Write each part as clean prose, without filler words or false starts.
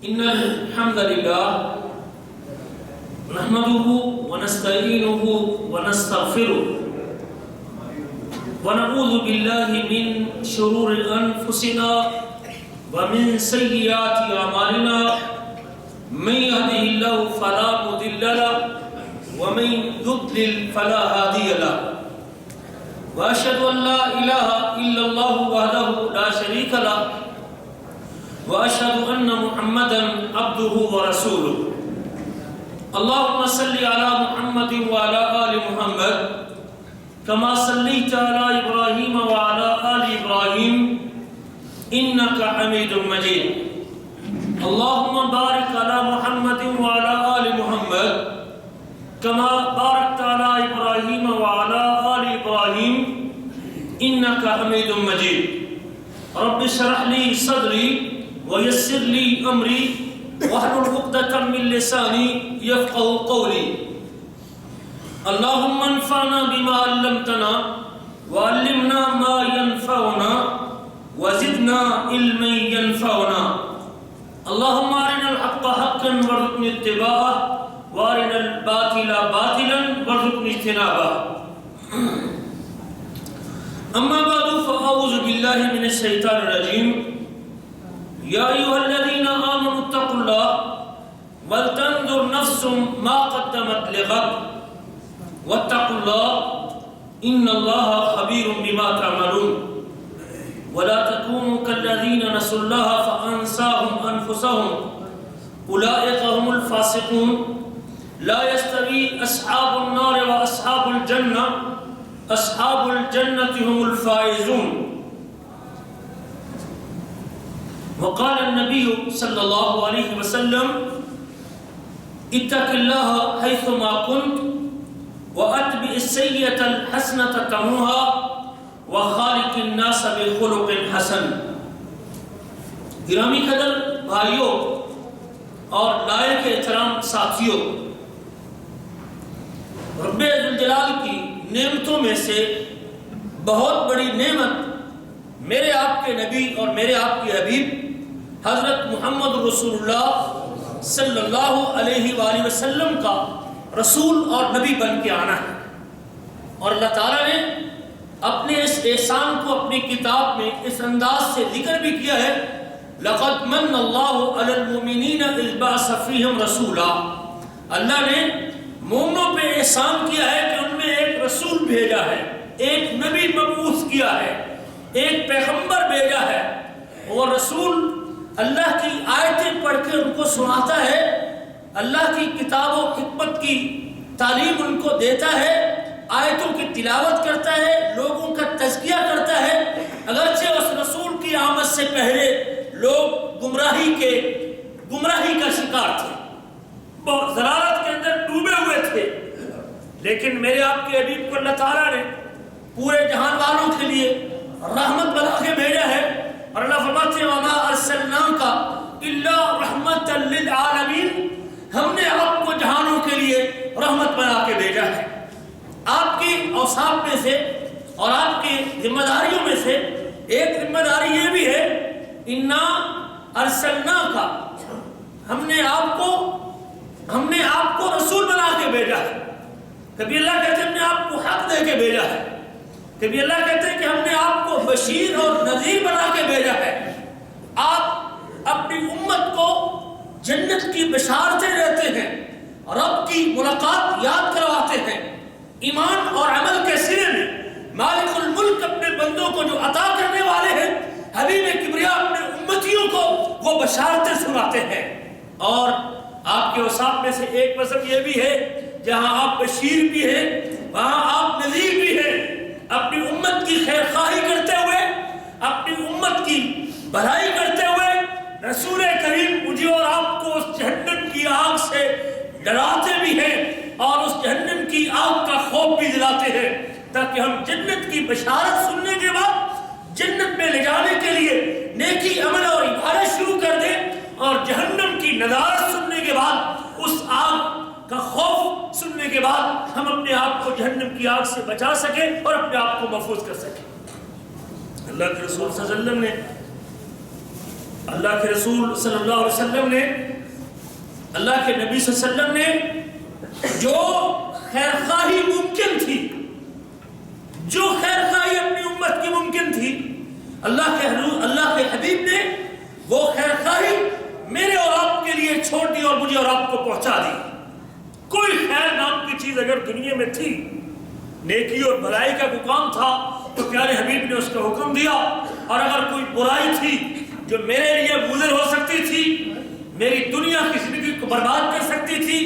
إن الحمد لله نحمده ونستعينه ونستغفره ونعوذ بالله من شرور أنفسنا ومن سيئات أعمالنا من يهده الله فلا مضل له ومن يضلل فلا هادي له وأشهد أن لا إله إلا الله وحده لا شريك له وأشهد أن محمدًا عبده ورسوله اللهم صل على محمد وعلى آل محمد كما صليت على إبراهيم وعلى آل إبراهيم إنك حميد مجيد اللهم بارك على محمد وعلى آل محمد كما باركت على إبراهيم وعلى آل إبراهيم إنك حميد مجيد رب اشرح لي صدري ويسر لي أمري واحلل عقدة من لساني يفقهوا قولي اللهم انفعنا بما علمتنا وعلمنا ما ينفعنا وزدنا علما ينفعنا اللهم أرنا الحق حقا وارزقنا اتباعه وأرنا الباطل باطلا وارزقنا اجتنابه أما بعد فأعوذ بالله من الشيطان الرجيم يا أيها الذين آمنوا اتقوا الله ولتنظر نفس ما قدمت لغد واتقوا الله إن الله خبير بما تعملون ولا تكونوا كالذين نسوا الله فأنساهم أنفسهم أولئك هم الفاسقون لا يستوي أصحاب النار وأصحاب الجنة أصحاب الجنة هم الفائزون وقال النبي صلى الله عليه وسلم اتق الله حيثما كنت واتبع السيئة الحسنة تمحها وخالق الناس بخلق حسن گرامی قدر بھائیوں اور لائق احترام ساتھیوں، رب ذوالجلال کی نعمتوں میں سے بہت بڑی نعمت میرے آپ کے نبی اور میرے آپ کے حبیب حضرت محمد رسول اللہ صلی اللہ علیہ وآلہ وسلم کا رسول اور نبی بن کے آنا ہے۔ اور اللہ تعالیٰ نے اپنے اس احسان کو اپنی کتاب میں اس انداز سے ذکر بھی کیا ہے لَقَدْ مَنَّ اللَّهُ عَلَى الْمُؤْمِنِينَ إِذْ بَعَثَ فِيهِمْ رَسُولًا، اللہ نے مومنوں پہ احسان کیا ہے کہ ان میں ایک رسول بھیجا ہے، ایک نبی مبعوث کیا ہے، ایک پیغمبر بھیجا ہے۔ وہ رسول اللہ کی آیتیں پڑھ کے ان کو سناتا ہے، اللہ کی کتاب و حکمت کی تعلیم ان کو دیتا ہے، آیتوں کی تلاوت کرتا ہے، لوگوں کا تزکیہ کرتا ہے۔ اگرچہ اس رسول کی آمد سے پہلے لوگ گمراہی کا شکار تھے، ضلالت کے اندر ڈوبے ہوئے تھے، لیکن میرے آپ کے حبیب کو اللہ تعالیٰ نے پورے جہان والوں کے لیے رحمت بنا کے بھیجا ہے۔ اور اللہ فرماتے ہیں وَمَا أَرْسَلْنَاكَ إِلَّا رَحْمَةً لِلْعَالَمِينَ، ہم نے آپ کو جہانوں کے لیے رحمت بنا کے بھیجا ہے۔ آپ کی اوصاف میں سے اور آپ کی ذمہ داریوں میں سے ایک ذمہ داری یہ بھی ہے اِنَّا أَرْسَلْنَاكَ، ہم نے آپ کو رسول بنا کے بھیجا ہے۔ کبھی اللہ کہتے ہیں ہم نے آپ کو حق دے کے بھیجا ہے، کبھی اللہ کہتے ہیں کہ ہم نے آپ کو بشیر اور نذیر بنا کے بھیجا ہے۔ آپ اپنی امت کو جنت کی بشارتیں دیتے ہیں، رب کی ملاقات یاد کرواتے ہیں، ایمان اور عمل کے سلے میں مالک الملک اپنے بندوں کو جو عطا کرنے والے ہیں، حبیب کبریا اپنے امتیوں کو وہ بشارتیں سناتے ہیں۔ اور آپ کے اوصاف میں سے ایک وصف یہ بھی ہے جہاں آپ بشیر بھی ہیں وہاں آپ نذیر بھی ہیں، اپنی امت کی خیر خواہی کرتے ہوئے، اپنی امت کی بھلائی کرتے ہوئے رسول کریم مجھے اور آپ کو اس جہنم کی آگ سے ڈراتے بھی ہیں اور اس جہنم کی آگ کا خوف بھی دلاتے ہیں، تاکہ ہم جنت کی بشارت سننے کے بعد جنت میں لے جانے کے لیے نیکی عمل اور عبادت شروع کر دیں، اور جہنم کی نظارت سننے کے بعد اس آگ کا خوف سننے کے بعد ہم اپنے آپ کو جہنم کی آگ سے بچا سکیں اور اپنے آپ کو محفوظ کر سکیں۔ اللہ کے رسول صلی اللہ علیہ وسلم نے اللہ کے رسول صلی اللہ علیہ وسلم نے، اللہ کے نبی صلی اللہ علیہ وسلم نے جو خیرخواہی ممکن تھی، جو خیرخواہی اپنی امت کی ممکن تھی، اللہ کے حبیب نے وہ خیرخواہی میرے اور آپ کے لیے چھوڑ دی اور مجھے اور آپ کو پہنچا دی۔ کوئی خیر نام کی چیز اگر دنیا میں تھی، نیکی اور بھلائی کا کوئی کام تھا، تو پیارے حبیب نے اس کا حکم دیا، اور اگر کوئی برائی تھی جو میرے لیے مضر ہو سکتی تھی، میری دنیا کی زندگی کو برباد کر سکتی تھی،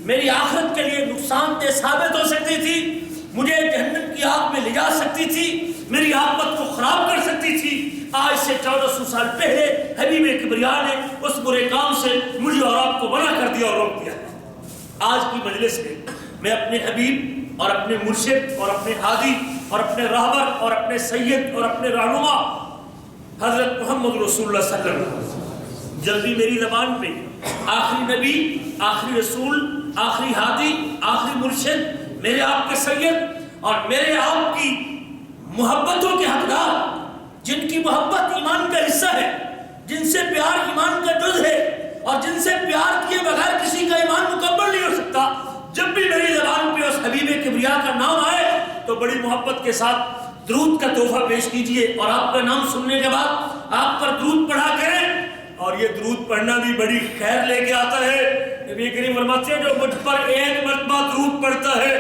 میری آخرت کے لیے نقصان دہ ثابت ہو سکتی تھی، مجھے جہنم کی آگ میں لے جا سکتی تھی، میری عاقبت کو خراب کر سکتی تھی، آج سے 1400 سال پہلے حبیب کبریاء نے اس برے کام سے مجھے اور آپ کو منع کر دیا اور روک دیا۔ آج کی مجلس میں میں اپنے حبیب اور اپنے مرشد اور اپنے ہادی اور اپنے راہبر اور اپنے سید اور اپنے رہنما حضرت محمد رسول اللہ صلی اللہ علیہ وسلم، جلدی میری زبان پہ آخری نبی، آخری رسول، آخری ہادی، آخری مرشد، میرے آپ کے سید اور میرے آپ کی محبتوں کے حقدار، جن کی محبت ایمان کا حصہ ہے، جن سے پیار ایمان کا جز ہے، اور جن سے پیار کیے بغیر کسی کا ایمان مکمل نہیں ہو سکتا، جب بھی میری زبان پہ اس حبیب کبریاء کا نام آئے تو بڑی محبت کے ساتھ درود کا تحفہ پیش کیجئے، اور آپ کا نام سننے کے بعد آپ پر درود پڑھا کریں، اور یہ درود پڑھنا بھی بڑی خیر لے کے آتا ہے۔ نبی کریم فرماتے ہیں جو مجھ پر ایک مرتبہ درود پڑھتا ہے،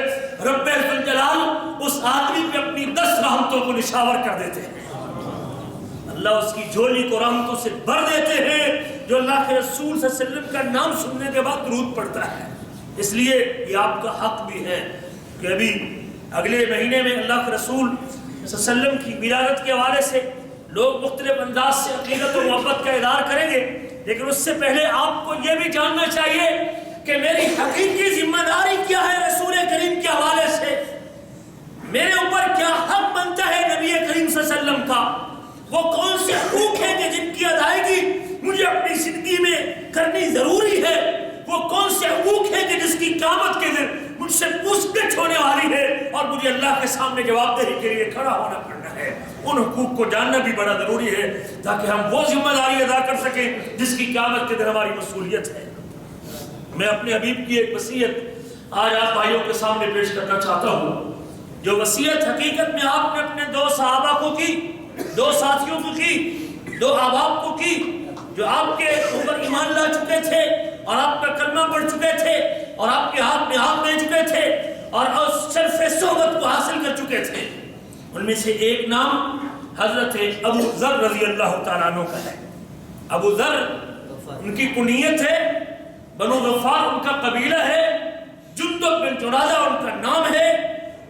رب ذوالجلال اس آدمی پہ اپنی 10 رحمتوں کو نشاور کر دیتے ہیں، اللہ اس کی جھولی کو رحمتوں سے بھر دیتے ہیں، جو اللہ کے رسول صلی اللہ علیہ وسلم کا نام سننے کے بعد درود پڑھتا ہے۔ اس لیے یہ آپ کا حق بھی ہے کہ ابھی اگلے مہینے میں اللہ کے رسول صلی اللہ علیہ وسلم کی ولادت کے حوالے سے لوگ مختلف انداز سے عقیدت و محبت کا اظہار کریں گے، لیکن اس سے پہلے آپ کو یہ بھی جاننا چاہیے کہ میری حقیقی ذمہ داری کیا ہے رسول کریم کے حوالے سے، میرے اوپر کیا حق بنتا ہے نبی کریم صلی اللہ علیہ وسلم کا، وہ کون سے حقوق ہیں کہ جن کی ادائیگی مجھے اپنی زندگی میں کرنی ضروری ہے، وہ کون سے حقوق ہیں کہ جس کی قیامت کے دن مجھ سے پوچھ گچھ ہونے والی ہے اور مجھے اللہ کے سامنے جواب دہی کے لیے کھڑا ہونا پڑنا ہے۔ ان حقوق کو جاننا بھی بڑا ضروری ہے تاکہ ہم وہ ذمہ داری ادا کر سکیں جس کی قیامت کے دن ہماری مسئولیت ہے۔ میں اپنے حبیب کی ایک وصیت آج آپ بھائیوں کے سامنے پیش کرنا چاہتا ہوں، جو وصیت حقیقت میں آپ نے اپنے 2 صحابہ کو کی، 2 ساتھیوں کو کی، 2 احباب کو کی، جو آپ کے اوپر ایمان لا چکے تھے اور آپ کا کلمہ پڑھ چکے تھے اور آپ کے ہاتھ میں ہاتھ دے چکے تھے اور اس شرف صحبت کو حاصل کر چکے تھے۔ ان میں سے ایک نام حضرت ابو ذر رضی اللہ تعالیٰ عنہ کا ہے۔ ابو ذر ان کی کنیت ہے، بنو غفار ان کا قبیلہ ہے، جندب بن جنادہ ان کا نام ہے۔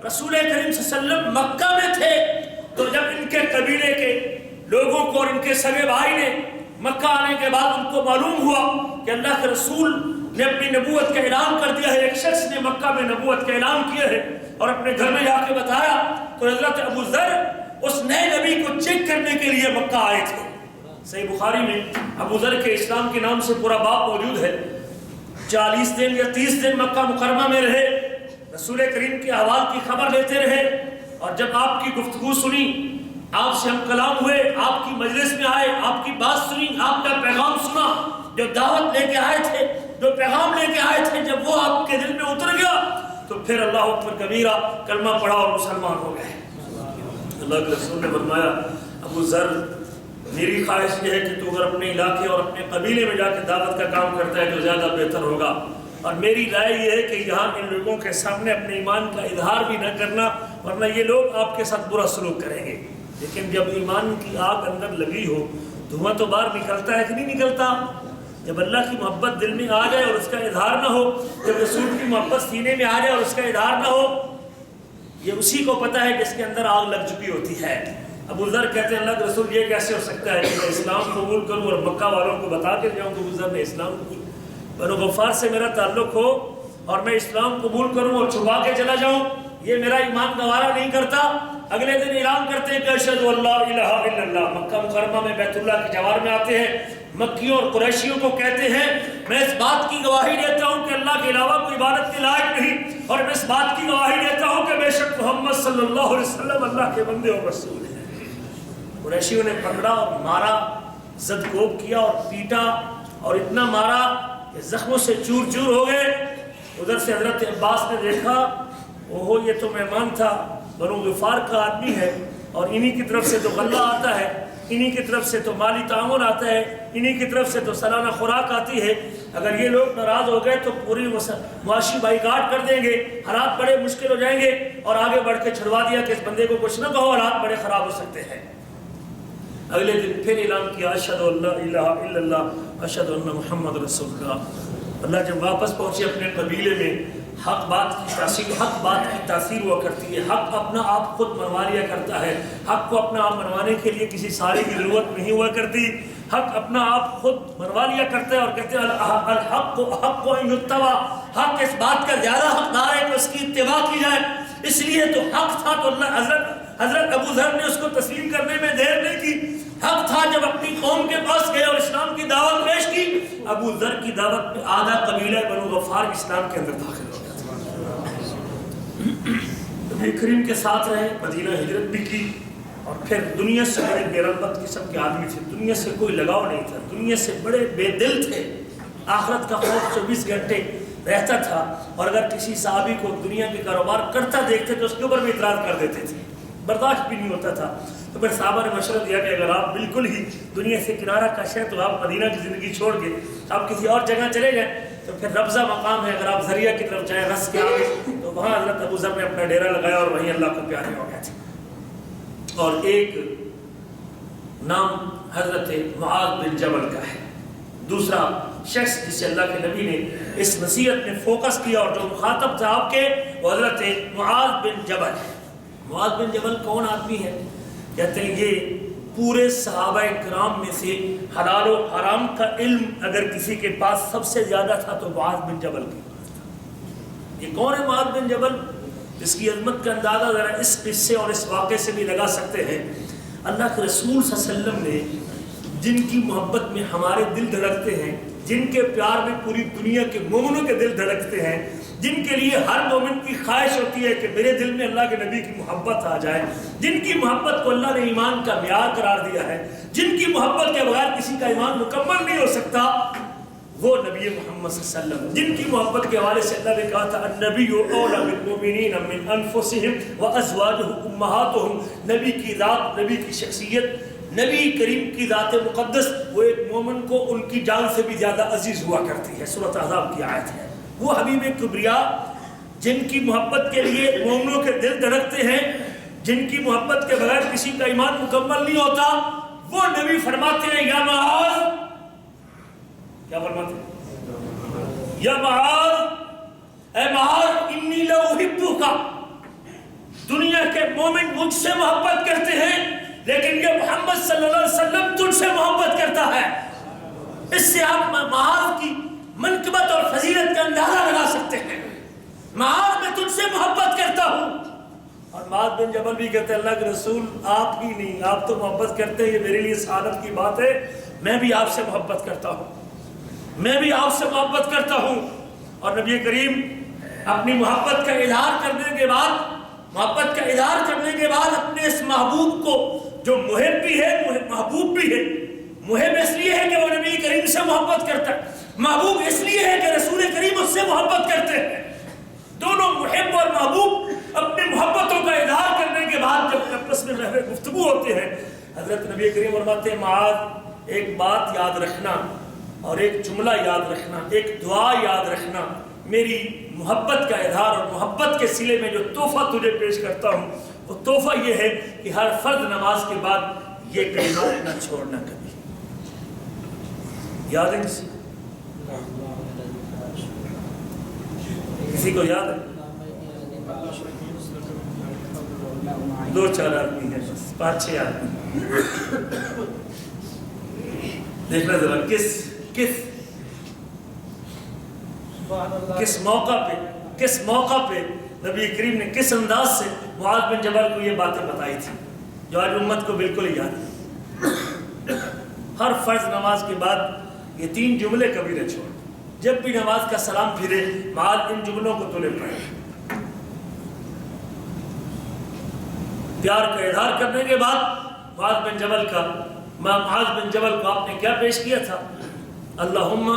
رسول کریم صلی اللہ علیہ وسلم مکہ میں تھے تو جب ان کے قبیلے کے لوگوں کو اور ان کے سگے بھائی نے مکہ آنے کے بعد ان کو معلوم ہوا کہ اللہ کے رسول نے اپنی نبوت کا اعلان کر دیا ہے، ایک شخص نے مکہ میں نبوت کا اعلان کیا ہے اور اپنے گھر میں جا کے بتایا، تو حضرت ابو ذر اس نئے نبی کو چیک کرنے کے لیے مکہ آئے تھے۔ صحیح بخاری میں ابو ذر کے اسلام کے نام سے پورا باب موجود ہے۔ 40 دن یا 30 دن مکہ مکرمہ میں رہے، رسول کریم کے احوال کی خبر لیتے رہے، اور جب آپ کی گفتگو سنی، آپ سے ہم کلام ہوئے، آپ کی مجلس میں آئے، آپ کی بات سنی، آپ کا پیغام سنا، جو دعوت لے کے آئے تھے، جو پیغام لے کے آئے تھے، جب وہ آپ کے دل میں اتر گیا تو پھر اللہ اکبر کبیرہ کلمہ پڑھا اور مسلمان ہو گئے۔ اللہ کے رسول نے فرمایا، ابو ذر میری خواہش یہ ہے کہ تو اگر اپنے علاقے اور اپنے قبیلے میں جا کے دعوت کا کام کرتا ہے تو زیادہ بہتر ہوگا، اور میری رائے یہ ہے کہ یہاں ان لوگوں کے سامنے اپنے ایمان کا اظہار بھی نہ کرنا، ورنہ یہ لوگ آپ کے ساتھ برا سلوک کریں گے۔ لیکن جب ایمان کی آگ اندر لگی ہو، دھواں تو باہر نکلتا ہے کہ نہیں نکلتا؟ جب اللہ کی محبت دل میں آ جائے اور اس کا اظہار نہ ہو، جب رسول کی محبت سینے میں آ جائے اور اس کا اظہار نہ ہو، یہ اسی کو پتہ ہے جس کے اندر آگ لگ چکی ہوتی ہے۔ ابو ذر کہتے ہیں اللہ کے رسول یہ کیسے ہو سکتا ہے کہ میں اسلام قبول کروں اور مکہ والوں کو بتا کے جاؤں کہ ابو ذر نے اسلام قبول، بنو غفار سے میرا تعلق ہو اور میں اسلام قبول کروں اور چھپا کے چلا جاؤں، یہ میرا ایمان گوارا نہیں کرتا۔ اگلے دن اعلان کرتے ہیں کہ اشہد اللہ الہ الا اللہ، مکہ مکرمہ میں بیت اللہ کے جوار میں آتے ہیں، مکیوں اور قریشیوں کو کہتے ہیں میں اس بات کی گواہی دیتا ہوں کہ اللہ کے علاوہ کوئی عبادت کے لائق نہیں، اور میں اس بات کی گواہی دیتا ہوں کہ بے شک محمد صلی اللہ علیہ وسلم اللہ کے بندے اور رسول ہیں۔ قریشیوں نے پکڑا اور مارا زدگوب کیا اور پیٹا اور اتنا مارا کہ زخموں سے چور چور ہو گئے۔ ادھر سے حضرت عباس نے دیکھا، اوہو یہ تو مہمان تھا، بنو غفار کا آدمی ہے، اور انہی کی طرف سے تو غلہ آتا ہے، انہی کی طرف سے تو مالی تعاون آتا ہے، انہی کی طرف سے تو سالانہ خوراک آتی ہے، اگر یہ لوگ ناراض ہو گئے تو پوری معاشی بائیکاٹ کر دیں گے، حالات بڑے مشکل ہو جائیں گے، اور آگے بڑھ کے چھڑوا دیا کہ اس بندے کو کچھ نہ کہو، حالات بڑے خراب ہو سکتے ہیں۔ اگلے دن پھر اعلان کیا اشہد ان لا الہ الا اللہ اشہد ان محمد رسول اللہ۔ اللہ جب واپس پہنچے اپنے قبیلے میں، حق بات کی تاثیر ہوا کرتی ہے، حق اپنا آپ خود منوا لیا کرتا ہے، حق کو اپنا آپ منوانے کے لیے کسی سارے کی ضرورت نہیں ہوا کرتی، حق اپنا آپ خود منوا لیا کرتا ہے، اور کہتے ہیں الحق ان یتبع، حق اس بات کا زیادہ حقدار ہے کہ اس کی اتباع کی جائے، اس لیے تو حق تھا تو اللہ حضرت ابو ذر نے اس کو تسلیم کرنے میں دیر نہیں کی، حق تھا جب اپنی قوم کے پاس گئے اور اسلام کی دعوت پیش کی، ابو ذر کی دعوت میں آدھا قبیلہ بنو غفار اسلام کے اندر داخل ہو گیا تھا۔ نبی کریم کے ساتھ رہے، مدینہ ہجرت بھی کی، اور پھر دنیا سے بڑے بے رغبت قسم کے آدمی تھے، دنیا سے کوئی لگاؤ نہیں تھا، دنیا سے بڑے بے دل تھے، آخرت کا خوف 24 گھنٹے رہتا تھا، اور اگر کسی صحابی کو دنیا کے کاروبار کرتا دیکھتے تو اس کے اوپر بھی اعتراض کر دیتے تھے، برداشت بھی نہیں ہوتا تھا۔ تو پھر صحابہ نے مشورہ دیا کہ اگر آپ بالکل ہی دنیا سے کنارہ کش ہیں تو آپ مدینہ کی زندگی چھوڑ کے آپ کسی اور جگہ چلے جائیں، تو پھر ربضہ مقام ہے، اگر آپ ذریعہ کی طرف جائیں رس کے آگے، تو وہاں حضرت ابو ذر نے اپنا ڈیرا لگایا اور وہیں اللہ کو پیارے ہو گئے تھے۔ اور ایک نام حضرت معاذ بن جبل کا ہے، دوسرا شخص جسے اللہ کے نبی نے اس نصیحت میں فوکس کیا اور جو مخاطب تھا آپ کے، وہ حضرت معاذ بن جبل ہے۔ معاذ بن جبل کون آدمی ہے؟ کہتے ہیں یہ پورے صحابہ کرام میں سے حلال و حرام کا علم اگر کسی کے پاس سب سے زیادہ تھا تو معاذ بن جبل کے پاس تھا۔ یہ کون ہے معاذ بن جبل؟ اس کی عظمت کا اندازہ ذرا اس قصے اور اس واقعے سے بھی لگا سکتے ہیں۔ اللہ کے رسول صلی اللہ علیہ وسلم نے جن کی محبت میں ہمارے دل دھڑکتے ہیں، جن کے پیار میں پوری دنیا کے مومنوں کے دل دھڑکتے ہیں، جن کے لیے ہر مومن کی خواہش ہوتی ہے کہ میرے دل میں اللہ کے نبی کی محبت آ جائے، جن کی محبت کو اللہ نے ایمان کا معیار قرار دیا ہے، جن کی محبت کے بغیر کسی کا ایمان مکمل نہیں ہو سکتا، وہ نبی محمد صلی اللہ علیہ وسلم، جن کی محبت کے حوالے سے اللہ نے کہا تھا النبی اولی بالمؤمنین من انفسهم وازواجہ امہاتہم، نبی کی ذات، نبی کی شخصیت، نبی کریم کی ذات مقدس وہ ایک مومن کو ان کی جان سے بھی زیادہ عزیز ہوا کرتی ہے۔ سورۃ احزاب کی آیت ہے۔ وہ حبیب کبریا جن کی محبت کے لیے مومنوں کے دل دھڑکتے ہیں، جن کی محبت کے بغیر کسی کا ایمان مکمل نہیں ہوتا، وہ نبی فرماتے ہیں یا معاذ، کیا فرماتے ہیں؟ یا معاذ، اے معاذ انی لاحبک، دنیا کے مومن مجھ سے محبت کرتے ہیں لیکن یہ محمد صلی اللہ علیہ وسلم تجھ سے محبت کرتا ہے۔ اس سے آپ معاذ کی منقبت اور فضیلت کا اندازہ لگا سکتے ہیں۔ معاذ میں تجھ سے محبت کرتا ہوں، اور معاذ بن جبل بھی کہتے ہیں اللہ کے رسول آپ ہی نہیں، آپ تو محبت کرتے ہیں، یہ میرے لیے سعادت کی بات ہے، میں بھی آپ سے محبت کرتا ہوں، میں بھی آپ سے محبت کرتا ہوں۔ اور نبی کریم اپنی محبت کا اظہار کرنے کے بعد اپنے اس محبوب کو جو محب بھی ہے محبوب بھی ہے، محب اس لیے ہے کہ وہ نبی کریم سے محبت کرتا ہے، محبوب اس لیے ہے کہ رسول کریم اس سے محبت کرتے ہیں۔ دونوں محب اور محبوب اپنی محبتوں کا اظہار کرنے کے بعد جب آپس میں گفتگو ہوتے ہیں، حضرت نبی کریم فرماتے ہیں معاذ ایک بات یاد رکھنا اور ایک جملہ یاد رکھنا، ایک دعا یاد رکھنا، میری محبت کا اظہار اور محبت کے صلے میں جو تحفہ تجھے پیش کرتا ہوں وہ تحفہ یہ ہے کہ ہر فرض نماز کے بعد یہ کلمات نہ چھوڑنا کبھی۔ یاد ہے کسی کو یاد ہے؟ 2-4 آدمی ہیں، 5-6 آدمی۔ دیکھنا ذرا کس موقع پہ نبی کریم نے کس انداز سے معاذ بن جبل کو یہ باتیں بتائی تھی جو آج امت کو بالکل ہی یاد ہے۔ ہر فرض نماز کے بعد یہ 3 جملے کبھی نہ چھوڑ، جب بھی نماز کا سلام پھرے معاذ ان جملوں کو تلے پڑھے۔ پیار کا اظہار کرنے کے بعد معاذ بن جبل کا معاذ بن جبل کو آپ نے کیا پیش کیا تھا؟ اللہم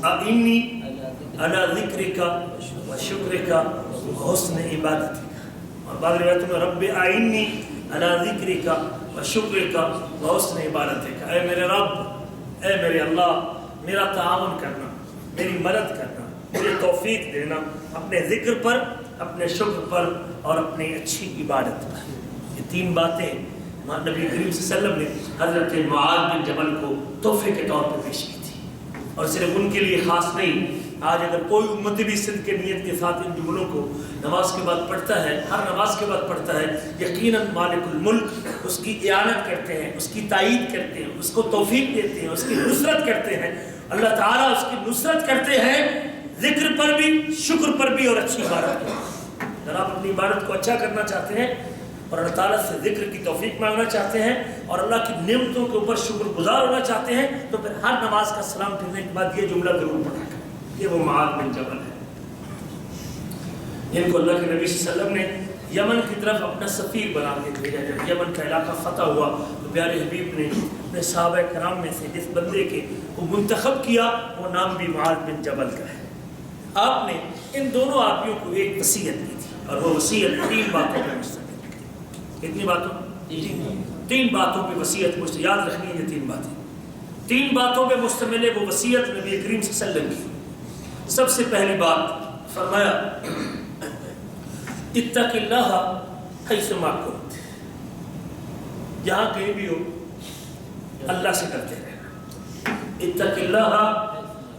اعنی علی ذکرک و شکرک و حسن عبادتک، اور بعض روایتوں میں رب اعنی علی ذکرک و شکرک و حسن عبادتک، اے میرے رب، اے میرے اللہ، میرا تعاون کرنا، میری مدد کرنا، مجھے توفیق دینا اپنے ذکر پر، اپنے شکر پر اور اپنی اچھی عبادت پر۔ یہ تین باتیں نبی کریم صلی اللہ علیہ وسلم نے حضرت معاذ بن جبل کو تحفے کے طور پر پیش کی تھی، اور صرف ان کے لیے خاص نہیں۔ آج اگر کوئی امتی بھی صدق کے نیت کے ساتھ ان جملوں کو نماز کے بعد پڑھتا ہے، ہر نماز کے بعد پڑھتا ہے، یقیناً مالک الملک اس کی اعانت کرتے ہیں، اس کی تائید کرتے ہیں، اس کو توفیق دیتے ہیں، اس کی نصرت کرتے ہیں۔ اللہ تعالیٰ اس کی نصرت کرتے ہیں ذکر پر بھی، شکر پر بھی اور اچھی عبادت پر۔ اگر آپ اپنی عبادت کو اچھا کرنا چاہتے ہیں اور اللہ تعالیٰ سے ذکر کی توفیق مانگنا چاہتے ہیں اور اللہ کی نعمتوں کے اوپر شکر گزار ہونا چاہتے ہیں، تو پھر ہر نماز کا سلام پھرنے کے بعد یہ جملہ ضرور پڑھا کریں۔ یہ وہ معاذ بن جبل ہے جن کو اللہ کے نبی صلی اللہ علیہ وسلم نے یمن کی طرف اپنا سفیر بنا کے بھیجا۔ جب یمن کا علاقہ فتح ہوا تو پیارے حبیب نے اپنے صحابہ کرام میں سے جس بندے کے کو منتخب کیا وہ نام بھی معاذ بن جبل کا ہے۔ آپ نے ان دونوں آدمیوں کو ایک وصیت دی تھی، اور وہ وصیت تین باتوں پہ مشتمل ہے۔ کتنی باتوں؟ تین باتوں پہ وصیت مشتمل، یاد رکھنی یہ تین باتیں، تین باتوں پہ مشتمل ہے وہ وصیت نبی کریم صلی اللہ علیہ وسلم کی۔ سب سے پہلی بات فرمایا اتق اللہ حیث ما کنت، جہاں کہیں بھی ہو اللہ سے ڈرتے رہنا۔ اتق اللہ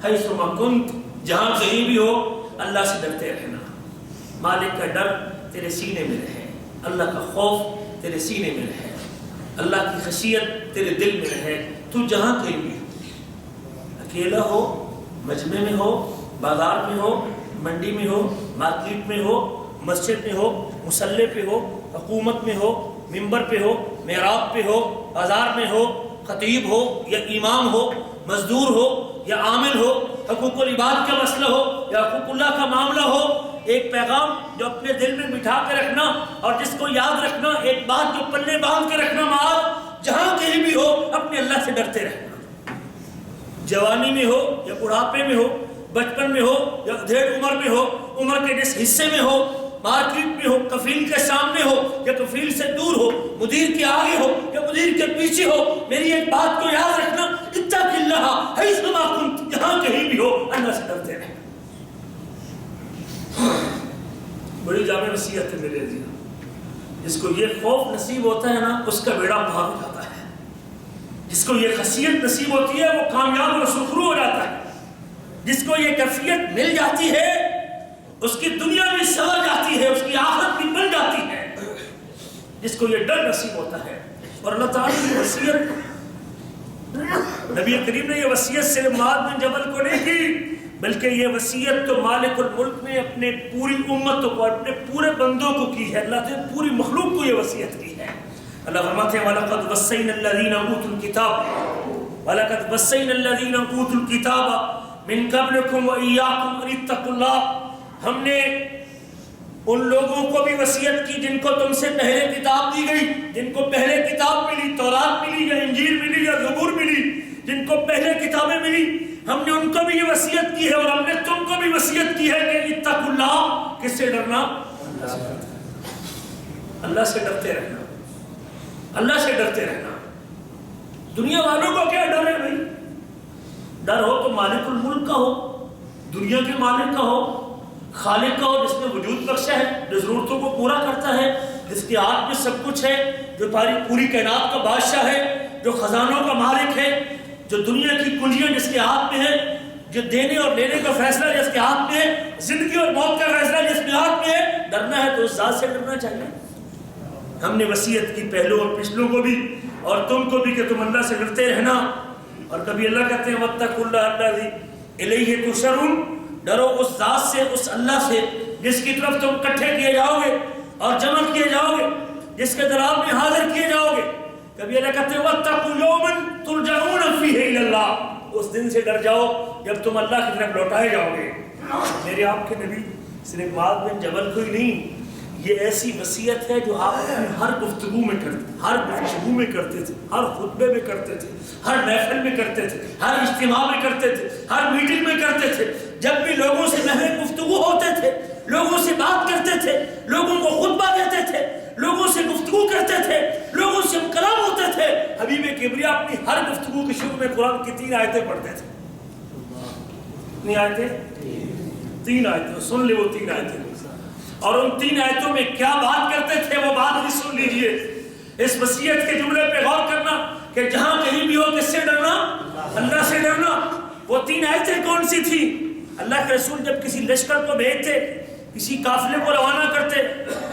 حیث ما کنت، جہاں کہیں بھی ہو اللہ سے ڈرتے رہنا۔ مالک کا ڈر تیرے سینے میں رہے، اللہ کا خوف تیرے سینے میں رہے، اللہ کی خشیت تیرے دل میں رہے۔ تو جہاں کہیں بھی ہو، اکیلا ہو، مجمع میں ہو، بازار میں ہو، منڈی میں ہو، مارکیٹ میں ہو، مسجد میں ہو، مصلی پہ ہو، حکومت میں ہو، ممبر پہ ہو، محراب پہ ہو، بازار میں ہو، خطیب ہو یا امام ہو، مزدور ہو یا عامل ہو، حقوق العباد کا مسئلہ ہو یا حقوق اللہ کا معاملہ ہو، ایک پیغام جو اپنے دل میں بٹھا کے رکھنا اور جس کو یاد رکھنا، ایک بات جو پلے باندھ کے رکھنا، معاذ جہاں کہیں بھی ہو اپنے اللہ سے ڈرتے رہنا۔ جوانی میں ہو یا بڑھاپے میں ہو، بچپن میں ہو یا ادھیڑ عمر میں ہو، عمر کے جس حصے میں ہو، مارکیٹ میں ہو، کفیل کے سامنے ہو یا کفیل سے دور ہو، مدیر کے آگے ہو یا مدیر کے پیچھے ہو، میری ایک بات کو یاد رکھنا، اتق اللہ حیث ما کنت، جہاں کہیں بھی ہو اللہ سے ڈرتے رہنا۔ بڑی جامع وصیت ہے میرے عزیزاں۔ جس کو یہ خوف نصیب ہوتا ہے نا، اس کا بیڑا پار ہو جاتا ہے۔ جس کو یہ خشیت نصیب ہوتی ہے وہ کامیاب اور سرخرو ہو جاتا ہے۔ جس کو یہ کیفیت مل جاتی ہے اس کی دنیا بھی سنور جاتی ہے، اس کی آخرت بھی بن جاتی ہے۔ جس کو یہ ڈر نصیب ہوتا ہے، اور اللہ تعالیٰ کی وصیت، نبی کریم نے یہ وصیت صرف معاذ بن جبل کو نہیں کی، بلکہ یہ وصیت تو مالک الملک نے اپنے پوری امت کو، اپنے پورے بندوں کو کی ہے۔ اللہ نے پوری مخلوق کو یہ وصیت کی ہے۔ اللہ فرماتے ہیں وَلَقَدْ وَصَّيْنَا الَّذِينَ أُوتُوا الْكِتَابَ وَلَقَدْ وَصَّيْنَا الَّذِينَ أُوتُوا الْكِتَابَ مِن قَبْلِكُمْ وَإِيَّاكُمْ أَنِ اتَّقُوا اللَّهَ، ہم نے ان لوگوں کو بھی وصیت کی جن کو تم سے پہلے کتاب دی گئی، جن کو پہلے کتاب ملی، تورات ملی یا انجیل ملی یا زبور ملی، جن کو پہلے کتابیں ملی، ہم نے ان کو بھی یہ وصیت کی ہے، اور ہم نے تم کو بھی وصیت کی ہے کہ اتقوا اللہ، کس سے ڈرنا؟ اللہ سے ڈرتے رہنا، اللہ سے ڈرتے رہنا۔ دنیا والوں کو کیا ڈر ہے بھائی؟ ڈر ہو تو مالک الملک کا ہو، دنیا کے مالک کا ہو، خالق کا ہو، جس نے وجود بخشا ہے، جو ضرورتوں کو پورا کرتا ہے، جس کے ہاتھ میں سب کچھ ہے، جو پوری کائنات کا بادشاہ ہے، جو خزانوں کا مالک ہے، جو دنیا کی کنجیاں جس کے ہاتھ میں ہے، جو دینے اور لینے کا فیصلہ جس کے ہاتھ میں ہے، زندگی اور موت کا فیصلہ جس کے ہاتھ میں ہے۔ ڈرنا ہے تو اس ذات سے ڈرنا چاہیے۔ ہم نے وصیت کی پہلوں اور پچھلوں کو بھی اور تم کو بھی کہ تم اللہ سے ڈرتے رہنا، اور کبھی اللہ کہتے ہیں واتقوا اللہ الذی الیہ تحشرون، ڈرو اس ذات سے، اس اللہ سے جس کی طرف تم اکٹھے کیے جاؤ گے اور جمع کیے جاؤ گے، جس کے دربار میں حاضر کیے جاؤ گے۔ کبھی اللہ کہتے ہیں واتقوا یوما ترجعون فیہ الی اللہ، اس دن سے ڈر جاؤ جب تم اللہ کی طرف لوٹائے جاؤ گے۔ میرے آپ کے نبی صرف معاذ بن جبل کو ہی نہیں، یہ ایسی وصیت ہے جو آپ ہر گفتگو میں کرتے تھے، ہر خطبے میں کرتے تھے، ہر محفل میں کرتے تھے، ہر اجتماع میں کرتے تھے، ہر میٹنگ میں کرتے تھے۔ جب بھی لوگوں سے محض گفتگو ہوتے تھے، لوگوں سے بات کرتے تھے، لوگوں کو خطبہ دیتے تھے، لوگوں سے گفتگو کرتے تھے، لوگوں سے کلام ہوتے تھے، حبیب کبریا اپنی ہر گفتگو کے شروع میں قرآن کی 3 آیتیں پڑھتے تھے۔ کتنی آیتیں؟ 3 آیتیں۔ سن لے وہ 3 آیتیں، اور ان 3 آیتوں میں کیا بات کرتے تھے وہ بات بھی سن لیجئے۔ اس وصیت کے جملے پہ غور کرنا کہ جہاں کہیں بھی ہو کس سے ڈرنا؟ اللہ سے ڈرنا۔ وہ 3 آیتیں کون سی تھی؟ اللہ کے رسول جب کسی لشکر کو بھیجتے، کسی قافلے کو روانہ کرتے،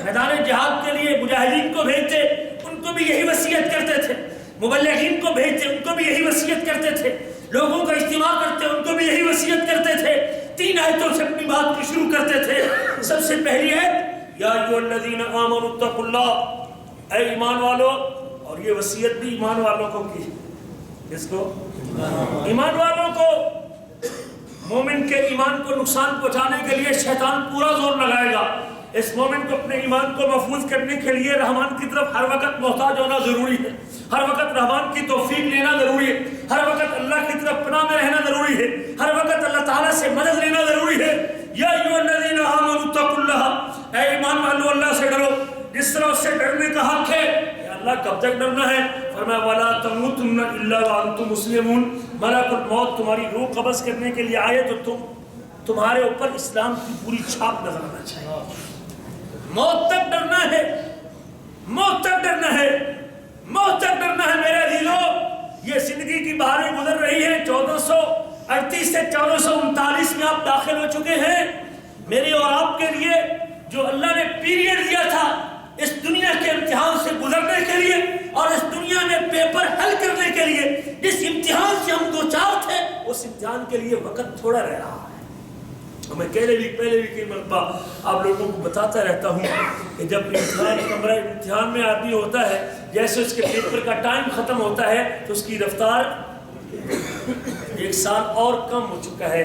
میدان جہاد کے لیے مجاہدین کو بھیجتے، ان کو بھی یہی وصیت کرتے تھے۔ مبلغین کو بھیجتے، ان کو بھی یہی وصیت کرتے تھے۔ لوگوں کا اجتماع کرتے، ان کو بھی یہی وصیت کرتے تھے۔ 3 آیتوں سے اپنی بات کو شروع کرتے تھے۔ سب سے پہلی ہے یا ایھا الذین آمنوا اتقوا اللہ، اے ایمان والو، اور یہ وصیت بھی ایمان والوں کو کی۔ کس کو؟ ایمان والوں کو۔ مومن کے ایمان کو نقصان پہنچانے کے لیے شیطان پورا زور لگائے گا۔ اس مومن کو اپنے ایمان کو محفوظ کرنے کے لیے رحمان کی طرف ہر وقت محتاج ہونا ضروری ہے، ہر وقت رحمان کی توفیق لینا ضروری ہے، ہر وقت اللہ کی طرف پناہ میں رہنا ضروری ہے، ہر وقت اللہ تعالیٰ سے مدد لینا ضروری ہے۔ یا ایھا الذین آمنوا اتقوا اللہ، اے ایمان والو اللہ سے ڈرو، جس طرح اس سے ڈرنے کا حق ہے۔ اللہ کب تک ڈرنا ہے؟ فرمایا وَلَا تَمُوتُنَّ إِلَّا وَأَنْتُمْ مُسْلِمُونَ، ملک الموت تمہاری روح قبض کرنے کے لیے آئے تو تمہارے اوپر اسلام کی پوری چھاپ نظر آنا چاہیے۔ موت تک ڈرنا ہے، موت تک ڈرنا ہے، موت تک ڈرنا ہے میرے عزیزو۔ یہ زندگی کی بہاریں گزر رہی ہیں، 1438 سے 1439 میں آپ داخل ہو چکے ہیں۔ میرے اور آپ کے لیے جو اللہ نے پیریڈ دیا تھا اس دنیا کے امتحان سے گزرنے کے لیے اور اس دنیا میں پیپر حل کرنے کے لیے، جس امتحان سے ہم دوچار تھے، اس امتحان کے لیے وقت تھوڑا رہ رہا ہے۔ میں پہلے بھی کئی مرتبہ آپ لوگوں کو بتاتا رہتا ہوں کہ جب امتحان میں آدمی ہوتا ہے، جیسے اس کے پیپر کا ٹائم ختم ہوتا ہے تو اس کی رفتار 1 سال اور کم ہو چکا ہے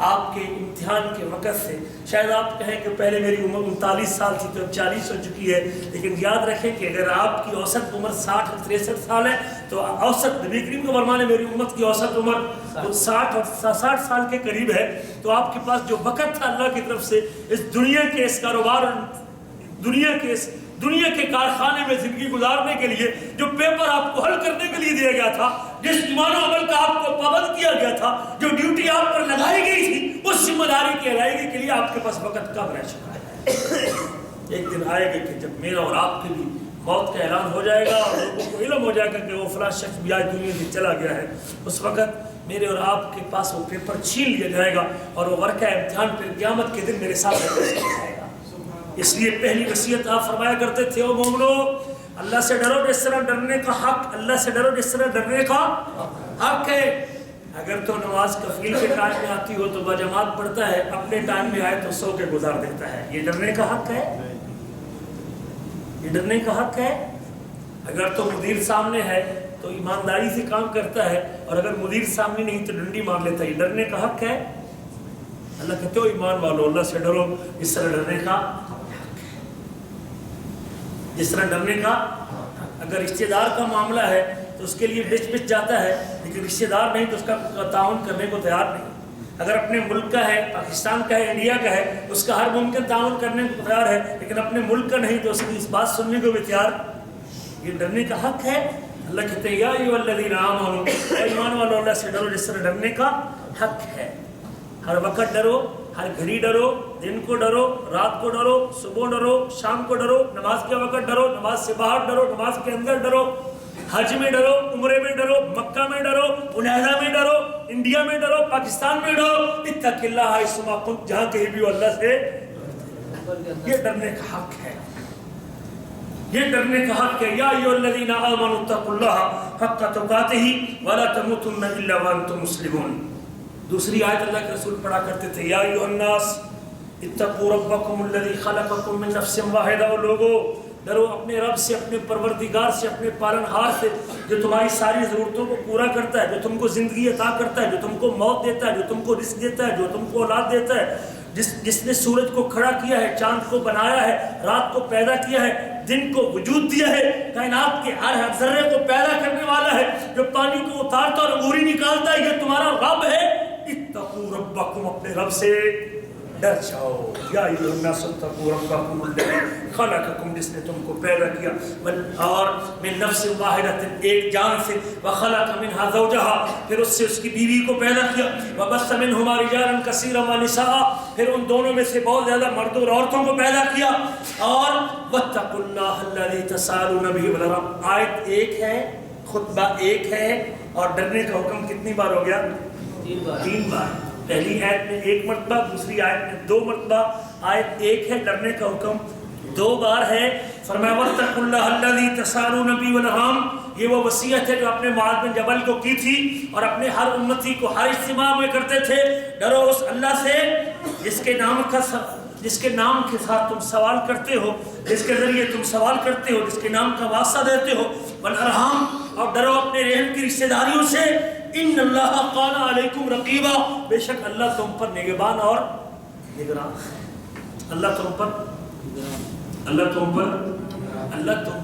آپ کے امتحان کے وقت سے۔ شاید آپ کہیں کہ پہلے میری عمر 39 سال تھی تو اب 40 ہو چکی ہے، لیکن یاد رکھیں کہ اگر آپ کی اوسط عمر 60 اور 63 سال ہے تو اوسط نبی کریم کا فرمان ہے میری امت کی اوسط عمر 60 سال کے قریب ہے۔ تو آپ کے پاس جو وقت تھا اللہ کی طرف سے اس دنیا کے اس کاروبار، دنیا کے کارخانے میں زندگی گزارنے کے لیے، جو پیپر آپ کو حل کرنے کے لیے دیا گیا تھا، جس ایمان و عمل کا آپ کو پابند کیا گیا تھا، جو ڈیوٹی آپ پر لگائی گئی تھی، اس ذمہ داری کی ادائیگی کے لیے آپ کے پاس وقت کم رہ چکا ہے۔ ایک دن آئے گا کہ جب میرا اور آپ کے بھی موت کا اعلان ہو جائے گا اور لوگوں کو علم ہو جائے گا کہ وہ فلاں شخص بھی آج دنیا سے چلا گیا ہے، اس وقت میرے اور آپ کے پاس وہ پیپر چھین لیا جائے گا اور وہ ورقہ امتحان پھر قیامت کے دن میرے ساتھ پیش کیا جائے گا۔ اس لیے پہلی وصیت آپ فرمایا کرتے تھے، او مومنو، اللہ سے ڈرو جس طرح ڈرنے کا حق، اللہ سے ڈرو جس طرح ڈرنے کا حق ہے۔ اگر تو نماز کفیل کے ٹائم میں آتی ہو تو باجماعت پڑھتا ہے، اپنے ٹائم میں آئے تو سو کے گزار دیتا ہے، یہ ڈرنے کا حق ہے؟ یہ ڈرنے کا حق ہے؟ اگر تو مدیر سامنے ہے تو ایمانداری سے کام کرتا ہے، اور اگر مدیر سامنے نہیں تو ڈنڈی مار لیتا ہے، یہ ڈرنے کا حق ہے؟ اللہ کہتے ہو ایمان والو اللہ سے ڈرو جس طرح ڈرنے کا، جس طرح ڈرنے کا۔ اگر رشتہ دار کا معاملہ ہے تو اس کے لیے بچ جاتا ہے، لیکن رشتہ دار نہیں تو اس کا تعاون کرنے کو تیار نہیں۔ اگر اپنے ملک کا ہے، پاکستان کا ہے، انڈیا کا ہے، اس کا ہر ممکن تعاون کرنے کو تیار ہے، لیکن اپنے ملک کا نہیں تو اس کی اس بات سننے کو بھی تیار۔ یہ ڈرنے کا حق ہے۔ اللہ کہتے ہیں یا ایھا الذین آمنوا، ایمان والو اللہ سے ڈرو جس طرح ڈرنے کا حق ہے۔ ہر وقت ڈرو، ہر گھڑی ڈرو، دن کو ڈرو، رات کو ڈرو، صبح ڈرو، شام کو ڈرو، نماز کے وقت ڈرو، نماز سے باہر ڈرو، نماز کے اندر ڈرو، حج میں ڈرو، عمرے میں ڈرو، مکہ میں ڈرو، انہیرا میں ڈرو، انڈیا میں ڈرو، پاکستان میں ڈرو، اتق اللہ حیثما کنت، جہاں کہیں بھی ہو اللہ سے۔ یہ ڈرنے کا حق ہے، یہ ڈرنے کا حق ہے۔ یا ایھا الذین آمنوا اتقوا اللہ حق تقاتہ ولا تموتن الا وانتم مسلمون۔ دوسری آیت اللہ کے رسول پڑھا کرتے تھے، یا ایھا الناس اتقوا ربکم الذی خلقکم من نفس واحدہ، لوگو ڈرو اپنے رب سے، اپنے پروردگار سے، اپنے پالنہار سے، جو تمہاری ساری ضرورتوں کو پورا کرتا ہے، جو تم کو زندگی عطا کرتا ہے، جو تم کو موت دیتا ہے، جو تم کو رزق دیتا ہے، جو تم کو اولاد دیتا ہے، جس نے سورج کو کھڑا کیا ہے، چاند کو بنایا ہے، رات کو پیدا کیا ہے، دن کو وجود دیا ہے، کائنات کے ہر ذرے کو پیدا کرنے والا ہے، جو پانی کو اتارتا اور انگوری نکالتا ہے، یہ تمہارا رب ہے۔ اتقوا ربکم، اپنے رب سے ڈر جاؤ۔ یا ایھا الناس اتقوا ربکم الذی خلقکم، جس نے تم کو پیدا کیا، اور من نفس واحدۃ، ایک جان سے، وخلق منها زوجها، پھر اس سے اس کی بیوی کو پیدا کیا، وبث منہما رجالا کثیرا ونساء، پھر ان دونوں میں سے بہت زیادہ مردوں اور عورتوں کو پیدا کیا، اور واتقوا اللہ الذی تساءلون بہ والارحام۔ آیت ایک ہے، خطبہ ایک ہے، اور ڈرنے کا حکم کتنی بار ہو گیا؟ 3 بار۔ پہلی آیت میں 1 مرتبہ، دوسری آیت میں 2 مرتبہ۔ آیت ایک ہے، ڈرنے کا حکم 2 بار ہے۔ فرمایا واتقوا اللہ الذی تساءلون بہ والارحام، یہ وہ وصیت ہے جو اپنے معاذ بن جبل کو کی تھی اور اپنے ہر امتی کو ہر اجتماع میں کرتے تھے۔ ڈرو اس اللہ سے جس کے نام کے ساتھ تم سوال کرتے ہو، جس کے ذریعے تم سوال کرتے ہو، جس کے نام کا واسطہ دیتے ہو، والارحام، اور ڈرو اپنے رحم کی رشتہ داریوں سے۔ ان اللہ کان علیکم رقیبا، بے شک اللہ تم پر نگہبان اور نگران۔ اللہ تم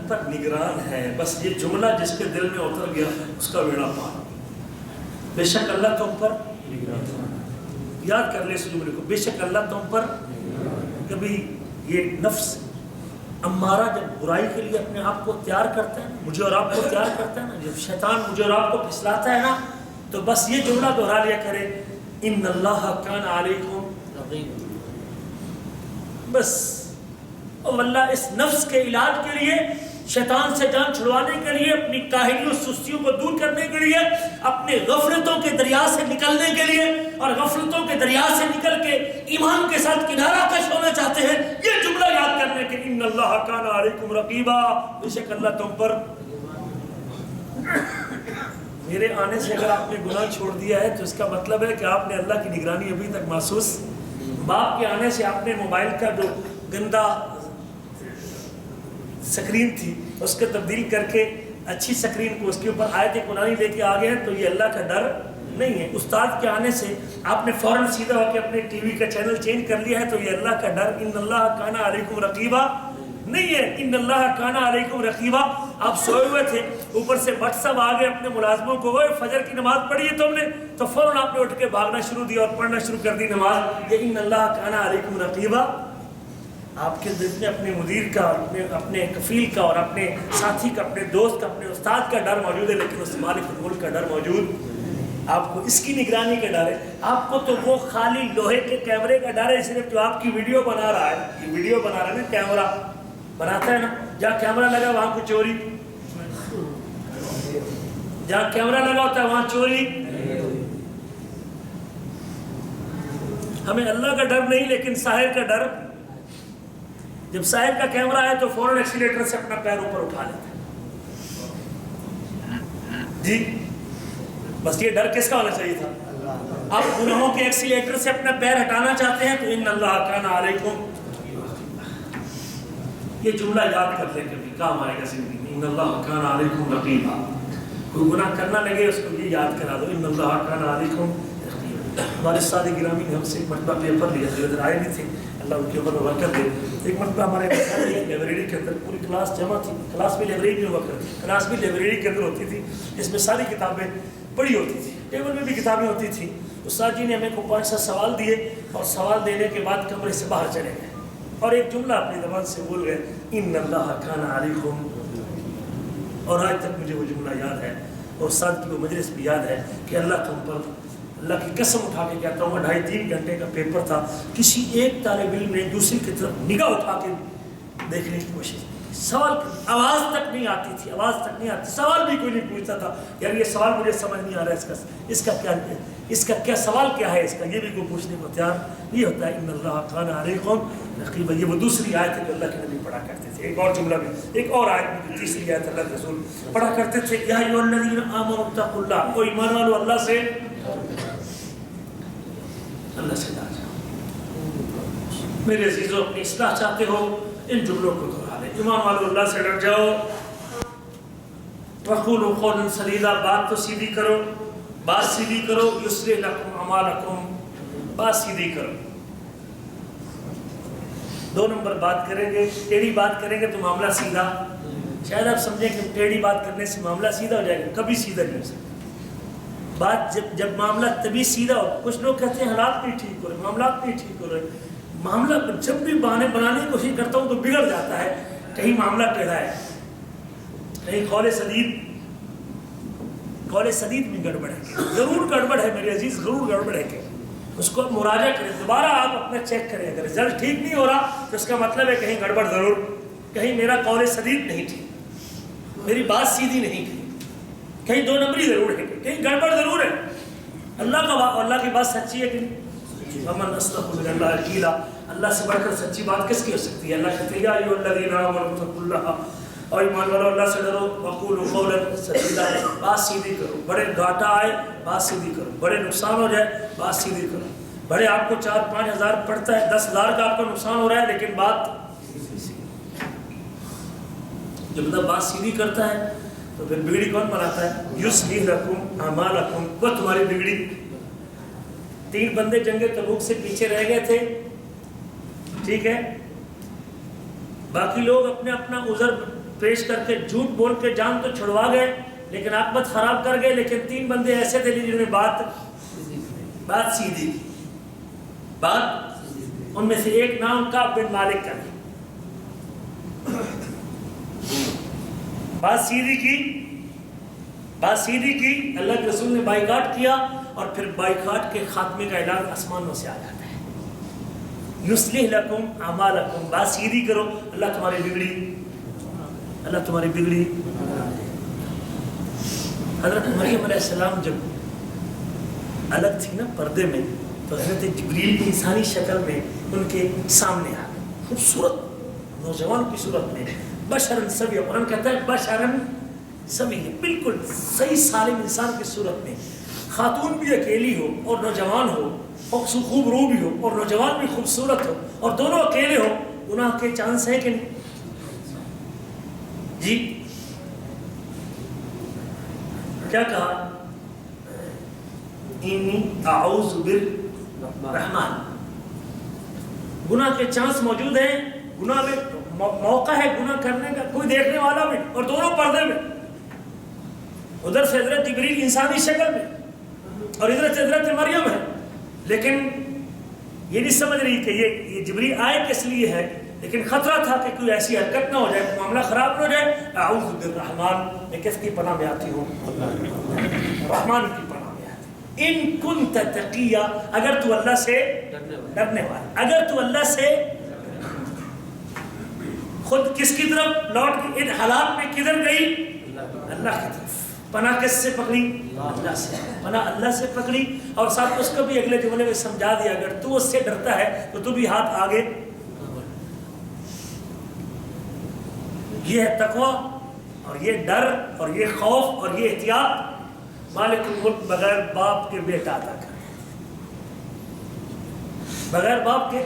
پر نگران ہے۔ بس یہ جملہ جس کے دل میں اتر گیا اس کا بیڑا پار۔ بے شک اللہ تم پر نگران، یاد کر لے اس جملے کو، بے شک اللہ تم پر۔ کبھی یہ نفس امارہ جب برائی کے لیے اپنے آپ کو تیار کرتا ہے، مجھے اور آپ کو تیار کرتا ہے نا، جب شیطان مجھے اور آپ کو پھسلاتا ہے نا، تو بس یہ جملہ دہرا لیا کرے، ان اللہ کان علیکم رقیب۔ بس اور اللہ اس نفس کے علاج کے لیے، شیطان سے جان چھڑوانے کے لیے، اپنی کاہلیوں سستیوں کو دور کرنے کے لیے، اپنے غفلتوں کے دریا سے نکلنے کے لیے، اور غفلتوں کے دریا سے نکل کے ایمان کے ساتھ کنارہ کش ہونا چاہتے ہیں، یہ جملہ یاد کرنے کے، ان اللہ کان علیکم رقیبا، بے شک اللہ تم پر۔ میرے آنے سے اگر آپ نے گناہ چھوڑ دیا ہے تو اس کا مطلب ہے کہ آپ نے اللہ کی نگرانی ابھی تک محسوس۔ باپ کے آنے سے آپ نے موبائل کا جو گندا سکرین تھی اس کو تبدیل کر کے اچھی سکرین کو، اس کے اوپر آیت قرآنی لے کے آ گئے ہیں، تو یہ اللہ کا ڈر نہیں ہے۔ استاد کے آنے سے آپ نے فوراً سیدھا ہو کے اپنے ٹی وی کا چینل چینج کر لیا ہے، تو یہ اللہ کا ڈر، ان اللہ کان علیکم رقیبا نہیں ہے۔ ان اللہ کان علیکم رقیبا، آپ سوئے ہوئے تھے، اوپر سے بٹ صاحب آ گئے اپنے ملازموں کو، وہ فجر کی نماز پڑھی ہے تم نے، تو فوراً آپ نے اٹھ کے بھاگنا شروع دیا اور پڑھنا شروع کر دی نماز۔ یہ ان اللہ کان علیکم رقیبا، آپ کے دل میں اپنے مدیر کا، اپنے کفیل کا، اور اپنے ساتھی کا، اپنے دوست کا، اپنے استاد کا ڈر موجود ہے، لیکن اس مالک الملک کا ڈر موجود، آپ کو اس کی نگرانی کا ڈر ہے۔ آپ کو تو وہ خالی لوہے کے کیمرے کا ڈر ہے، صرف جو آپ کی ویڈیو بنا رہا ہے، یہ ویڈیو بنا رہا ہے نا، کیمرہ بناتا ہے نا، جہاں کیمرہ لگا وہاں کو چوری، جہاں کیمرہ لگا ہوتا ہے وہاں چوری۔ ہمیں اللہ کا ڈر نہیں، لیکن ساحر کا ڈر۔ جب ساحر کا کیمرہ ہے تو فوراً ایکسیلیٹر سے اپنا پیر اوپر اٹھا لیتا ہے جی۔ بس یہ ڈر کس کا ہونا چاہیے تھا؟ آپ گناہوں کے ایکسیلیٹر سے اپنا پیر ہٹانا چاہتے ہیں تو ان اللہ کان علیکم، یہ جملہ یاد کر لیں، کبھی کام آئے گا زندگی میں، ان اللہ کان علیکم رقیبا۔ کوئی گناہ کرنا لگے اس کو یہ یاد کرا دو، ان اللہ کان علیکم رقیبا۔ ہمارے ساتھ گرامی نے ہم سے ایک مرتبہ پیپر لیا، جو ادھر آئے نہیں تھے، اللہ ان کے اوپر برکت دے۔ ایک مرتبہ ہمارے لائبریری کے اندر پوری کلاس جمع تھی، کلاس بھی لائبریری میں ہوا کرتی، کلاس بھی لائبریری کے اندر ہوتی تھی، اس میں ساری کتابیں پڑھی ہوتی تھی، ٹیبل میں بھی کتابیں ہوتی تھیں۔ استاد جی نے ہمیں کو 5-7 سوال دیے، اور سوال دینے کے بعد کمرے سے باہر چلے گئے، اور ایک جملہ اپنی زبان سے بول گئے، ان اللہ کان علیکم، اور آج تک مجھے وہ جملہ یاد ہے، اور استاد کی وہ مجلس بھی یاد ہے کہ اللہ تم پر، اللہ کی قسم اٹھا کے کہتا ہوں، 2.5-3 گھنٹے کا پیپر تھا، کسی ایک طالب علم نے دوسری کی طرف نگاہ اٹھا کے دیکھنے کی کوشش کی، سوال آواز تک نہیں آتی تھی، آواز تک نہیں آتی، سوال بھی کوئی نہیں پوچھتا تھا، یار یہ سوال مجھے سمجھ نہیں آ رہا ہے، اس کا کیا سوال کیا ہے، اس کا یہ بھی کوئی پوچھنے کو تیار نہیں ہوتا ہے۔ ان اللہ کان علیکم رقیبا، یہ وہ دوسری آیت ہے جو اللہ کے نبی پڑھا کرتے تھے۔ ایک اور جملہ بھی، ایک اور آیت میں تیسری آیت اللہ کے رسول پڑھا کرتے تھے، یا ایھا الذین آمنوا اتقوا اللہ، او ایمان والو اللہ سے ڈر جاؤ۔ میرے عزیزو، اپنی اصلاح چاہتے ہو ان جملوں کو دہرا لیں، ایمان والو اللہ سے ڈر جاؤ، وقولوا قولا سدیدا، بات تو سیدھی کرو، بات سیدھی کرو، یصلح لکم اعمالکم، بات سیدھی کرو، 2 نمبر بات کریں گے، ٹیڑھی بات کریں گے تو معاملہ سیدھا. شاید آپ سمجھیں کہ ٹیڑھی بات کرنے سے معاملہ سیدھا ہو جائے گا، کبھی سیدھا نہیں ہو سکتا. بات جب معاملہ تبھی سیدھا ہو. کچھ لوگ کہتے ہیں حالات نہیں ٹھیک ہو رہے، معاملات نہیں ٹھیک ہو رہے. معاملہ جب بھی بہانے بنانے کی کوشش کرتا ہوں تو بگڑ جاتا ہے. کہیں معاملہ ٹیڑھا ہے، کہیں قول سدید میں گڑبڑ ہے. ضرور گڑبڑ ہے میرے عزیز، ضرور گڑبڑ ہے. کہ اس کو مراجعہ کریں، دوبارہ آپ اپنا چیک کریں. اگر رزلٹ ٹھیک نہیں ہو رہا تو اس کا مطلب ہے کہیں گڑبڑ ضرور، کہیں میرا قول سدید نہیں تھی، میری بات سیدھی نہیں تھی، کہیں 2 نمبری ضرور ہے، کہیں گڑبڑ ضرور ہے. اللہ کی بات سچی ہے کہ نہیں؟ ومن اصدق من اللہ قیلا. اللہ سے بڑھ کر سچی بات کس کی ہو سکتی ہے؟ اللہ کہتے ہیں یا ایھا الذین آمنوا اتقوا اللہ، اور ایمان والو اللہ سے ڈرو. وقولوا قولا سدیدا، بات سیدھی کرو. بڑے گھاٹا آئے بات سیدھی کرو، بڑے نقصان ہو جائے بات سیدھی کرو. بڑے آپ کو 4-5 ہزار پڑتا ہے، 10,000 کا آپ کو نقصان ہو رہا ہے، لیکن بات جب بندہ بات سیدھی کرتا ہے تو پھر بگڑی کون بناتا ہے؟ یصلح لکم اعمالکم. وہ تمہاری بگڑی. 3 بندے جنگ تبوک سے پیچھے رہ گئے تھے، ٹھیک ہے، باقی لوگ اپنے اپنا عذر پیش کر کے جھوٹ بول کے جان تو چھڑوا گئے، لیکن عاقبت خراب کر گئے. لیکن 3 بندے ایسے تھے جنہوں نے بات سیدھی کی. ان میں سے ایک نام کعب بن مالک کا ہے. بات سیدھی کی. اللہ کے رسول نے بائیکاٹ کیا، اور پھر بائیکاٹ کے خاتمے کا اعلان آسمانوں سے آ جاتا ہے. یصلح لکم اعمالکم، بات سیدھی کرو، اللہ تمہاری بگڑی. حضرت مریم علیہ السلام جب الگ تھی نا پردے میں، تو حضرت جبریل کی انسانی شکل میں ان کے سامنے آ گئے، خوبصورت نوجوان کی صورت میں. بشرن سویہ، قرآن کہتا ہے بشرن سویہ، بالکل صحیح سالم انسان کی صورت میں. خاتون بھی اکیلی ہو اور نوجوان ہو، خوب رو بھی ہو اور نوجوان بھی خوبصورت ہو، اور دونوں اکیلے ہو، گناہ کے چانس ہے کہ نہیں؟ جی کیا کہا؟ انی اعوذ بالرحمن. گناہ کے چانس موجود ہیں، گناہ میں موقع ہے گناہ کرنے کا، کوئی دیکھنے والا بھی، اور دونوں پردے میں. ادھر سے حضرت جبریل انسانی شکل میں، اور ادھر سے حضرت مریم ہے. لیکن یہ نہیں سمجھ رہی کہ یہ جبریل آئے کس لیے ہے، لیکن خطرہ تھا کہ کوئی ایسی حرکت نہ ہو جائے، معاملہ خراب نہ ہو جائے. اعوذ بالرحمن، میں کس کی پناہ میں آتی ہوں؟ رحمان کی پناہ میں آتی ہوں. ان کنت تقیہ، اگر تو اللہ سے ڈرنے والا، اگر تو اللہ سے خود کس کی طرف لوٹ کے ان حالات میں کدھر گئی؟ اللہ کی طرف. پناہ کس سے پکڑی؟ اللہ سے. پناہ اللہ سے پکڑی، اور ساتھ اس کو بھی اگلے جملے میں سمجھا دیا اگر تو اس سے ڈرتا ہے تو بھی ہاتھ آگے. یہ ہے تقوی، اور یہ ڈر، اور یہ خوف، اور یہ احتیاط. مالک الملک بغیر باپ کے بیٹا عطا کر، بغیر باپ کے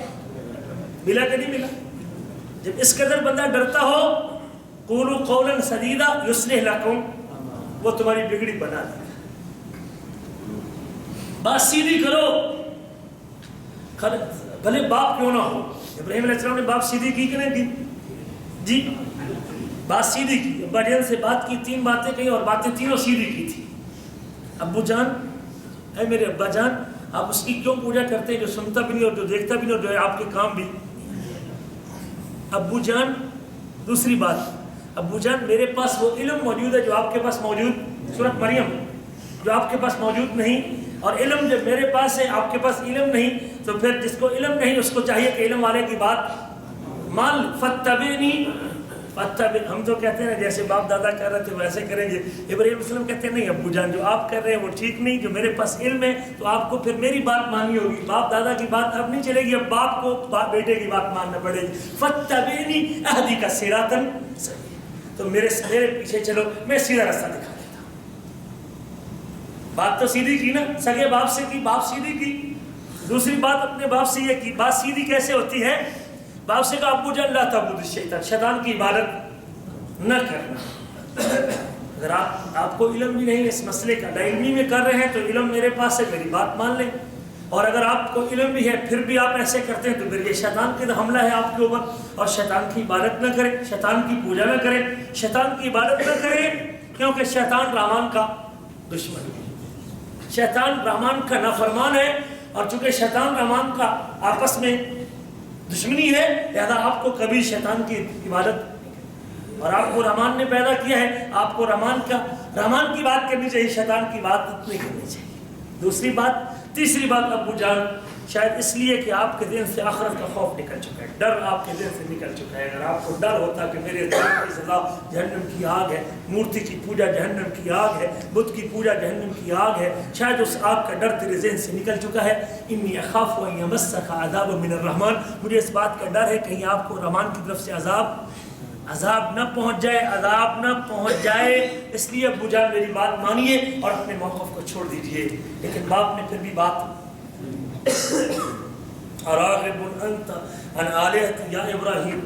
ملا کہ نہیں ملا؟ جب اس قدر بندہ ڈرتا ہو، قولوا قولا سدیدا یصلح لکم، وہ تمہاری بگڑی بنا دے گا. بات سیدھی کرو، بھلے باپ کیوں نہ ہو. ابراہیم علیہ السلام نے بات سیدھی کی کہ نہیں کی؟ جی بات سیدھی کی. ابا جان سے بات کی، 3 باتیں کہیں، اور باتیں تینوں سیدھی کی تھی. ابو جان، اے میرے ابا جان، آپ اس کی کیوں پوجا کرتے ہیں جو سنتا بھی نہیں اور جو دیکھتا بھی نہیں اور جو ہے آپ کے کام بھی؟ ابو جان. دوسری بات، ابو جان میرے پاس وہ علم موجود ہے جو آپ کے پاس موجود، سورۃ مریم، جو آپ کے پاس موجود نہیں. اور علم جب میرے پاس ہے آپ کے پاس علم نہیں، تو پھر جس کو علم نہیں اس کو چاہیے کہ علم والے کی بات مان. فاتبعنی، ہم تو کہتے ہیں جیسے باپ دادا کر رہے تھے ویسے کریں گے. ابراہیم علیہ السلام کہتے ہیں نہیں ابو جان، جو آپ کر رہے ہیں وہ ٹھیک نہیں، جو میرے پاس علم ہے تو آپ کو پھر میری بات ماننی ہوگی. باپ دادا کی بات اب نہیں چلے گی، اب باپ کو بیٹے کی بات ماننا پڑے گی. فاتبعنی اہدک صراطا سویا، تو میرے پیچھے چلو، میں سیدھا راستہ دکھا دیتا ہوں. بات تو سیدھی کی نا، سگے باپ سے کی، باپ سیدھی کی. دوسری بات اپنے باپ سے یہ کی. بات سیدھی کیسے ہوتی ہے؟ باپ سے کہا ابو جان لا تعبدوا الشیطان، شیطان کی عبادت نہ کرنا. اگر آپ کو علم بھی نہیں اس مسئلے کا، نہ علمی میں کر رہے ہیں تو علم میرے پاس ہے، میری بات مان لیں. اور اگر آپ کو علم بھی ہے پھر بھی آپ ایسے کرتے ہیں تو پھر یہ شیطان کا حملہ ہے آپ کے اوپر. اور شیطان کی عبادت نہ کریں, شیطان کی پوجا نہ کریں, شیطان کی عبادت نہ کریں, کیونکہ شیطان رحمان کا دشمن ہے, شیطان رحمان کا نافرمان ہے. اور چونکہ شیطان رحمان کا آپس میں دشمنی ہے, لہذا آپ کو کبھی شیطان کی عبادت, اور آپ کو رحمان نے پیدا کیا ہے, آپ کو رحمان کی بات کرنی چاہیے, شیطان کی بات نہیں کرنی چاہیے. دوسری بات, تیسری بات ابو جان, شاید اس لیے کہ آپ کے دل سے آخرت کا خوف نکل چکا ہے, ڈر آپ کے دل سے نکل چکا ہے. اگر آپ کو ڈر ہوتا کہ میرے دل کی سزا جہنم کی آگ ہے, مورتی کی پوجا جہنم کی آگ ہے, بت کی پوجا جہنم کی آگ ہے, شاید اس آگ کا ڈر تیرے ذہن سے نکل چکا ہے. انی اخاف ان یمسک عذاب من الرحمن, مجھے اس بات کا ڈر ہے کہیں آپ کو رحمان کی طرف سے عذاب نہ پہنچ جائے, اس لیے ابو جان میری بات مانیے اور اپنے موقف کو چھوڑ دیجئے. لیکن باپ نے پھر بھی بات, اراغب انت عن آلہتی یا ابراہیم,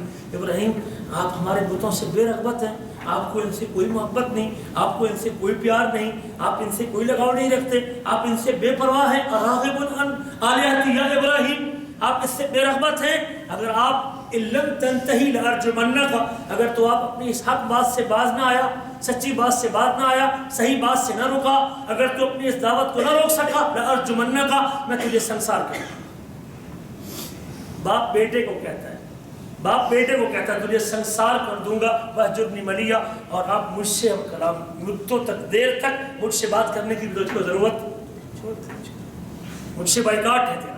آپ ہمارے بتوں سے بے رغبت ہیں, آپ کو ان سے کوئی محبت نہیں, آپ کو ان سے کوئی پیار نہیں, آپ ان سے کوئی لگاؤ نہیں رکھتے, آپ ان سے بے پرواہ ہیں. اراغب عن آلہتی یا ابراہیم, آپ اس سے بے رغبت ہیں. اگر آپ لم تنتہی لارجمنک, اگر تو آپ اپنی اس حق بات سے باز نہ آیا, سچی بات سے باز نہ آیا, صحیح بات سے نہ رکا, اگر تو اپنی اس دعوت کو نہ روک سکا, لارجمنک, میں تجھے سنسار کروں. باپ بیٹے کو کہتا ہے تجھے سنسار کر دوں گا. وہجرنی ملیا, اور آپ مجھ سے ہم کلام مدتوں تک, دیر تک مجھ سے بات کرنے کی تجھ کو ضرورت, مجھ سے بائیکاٹ ہے تیرا.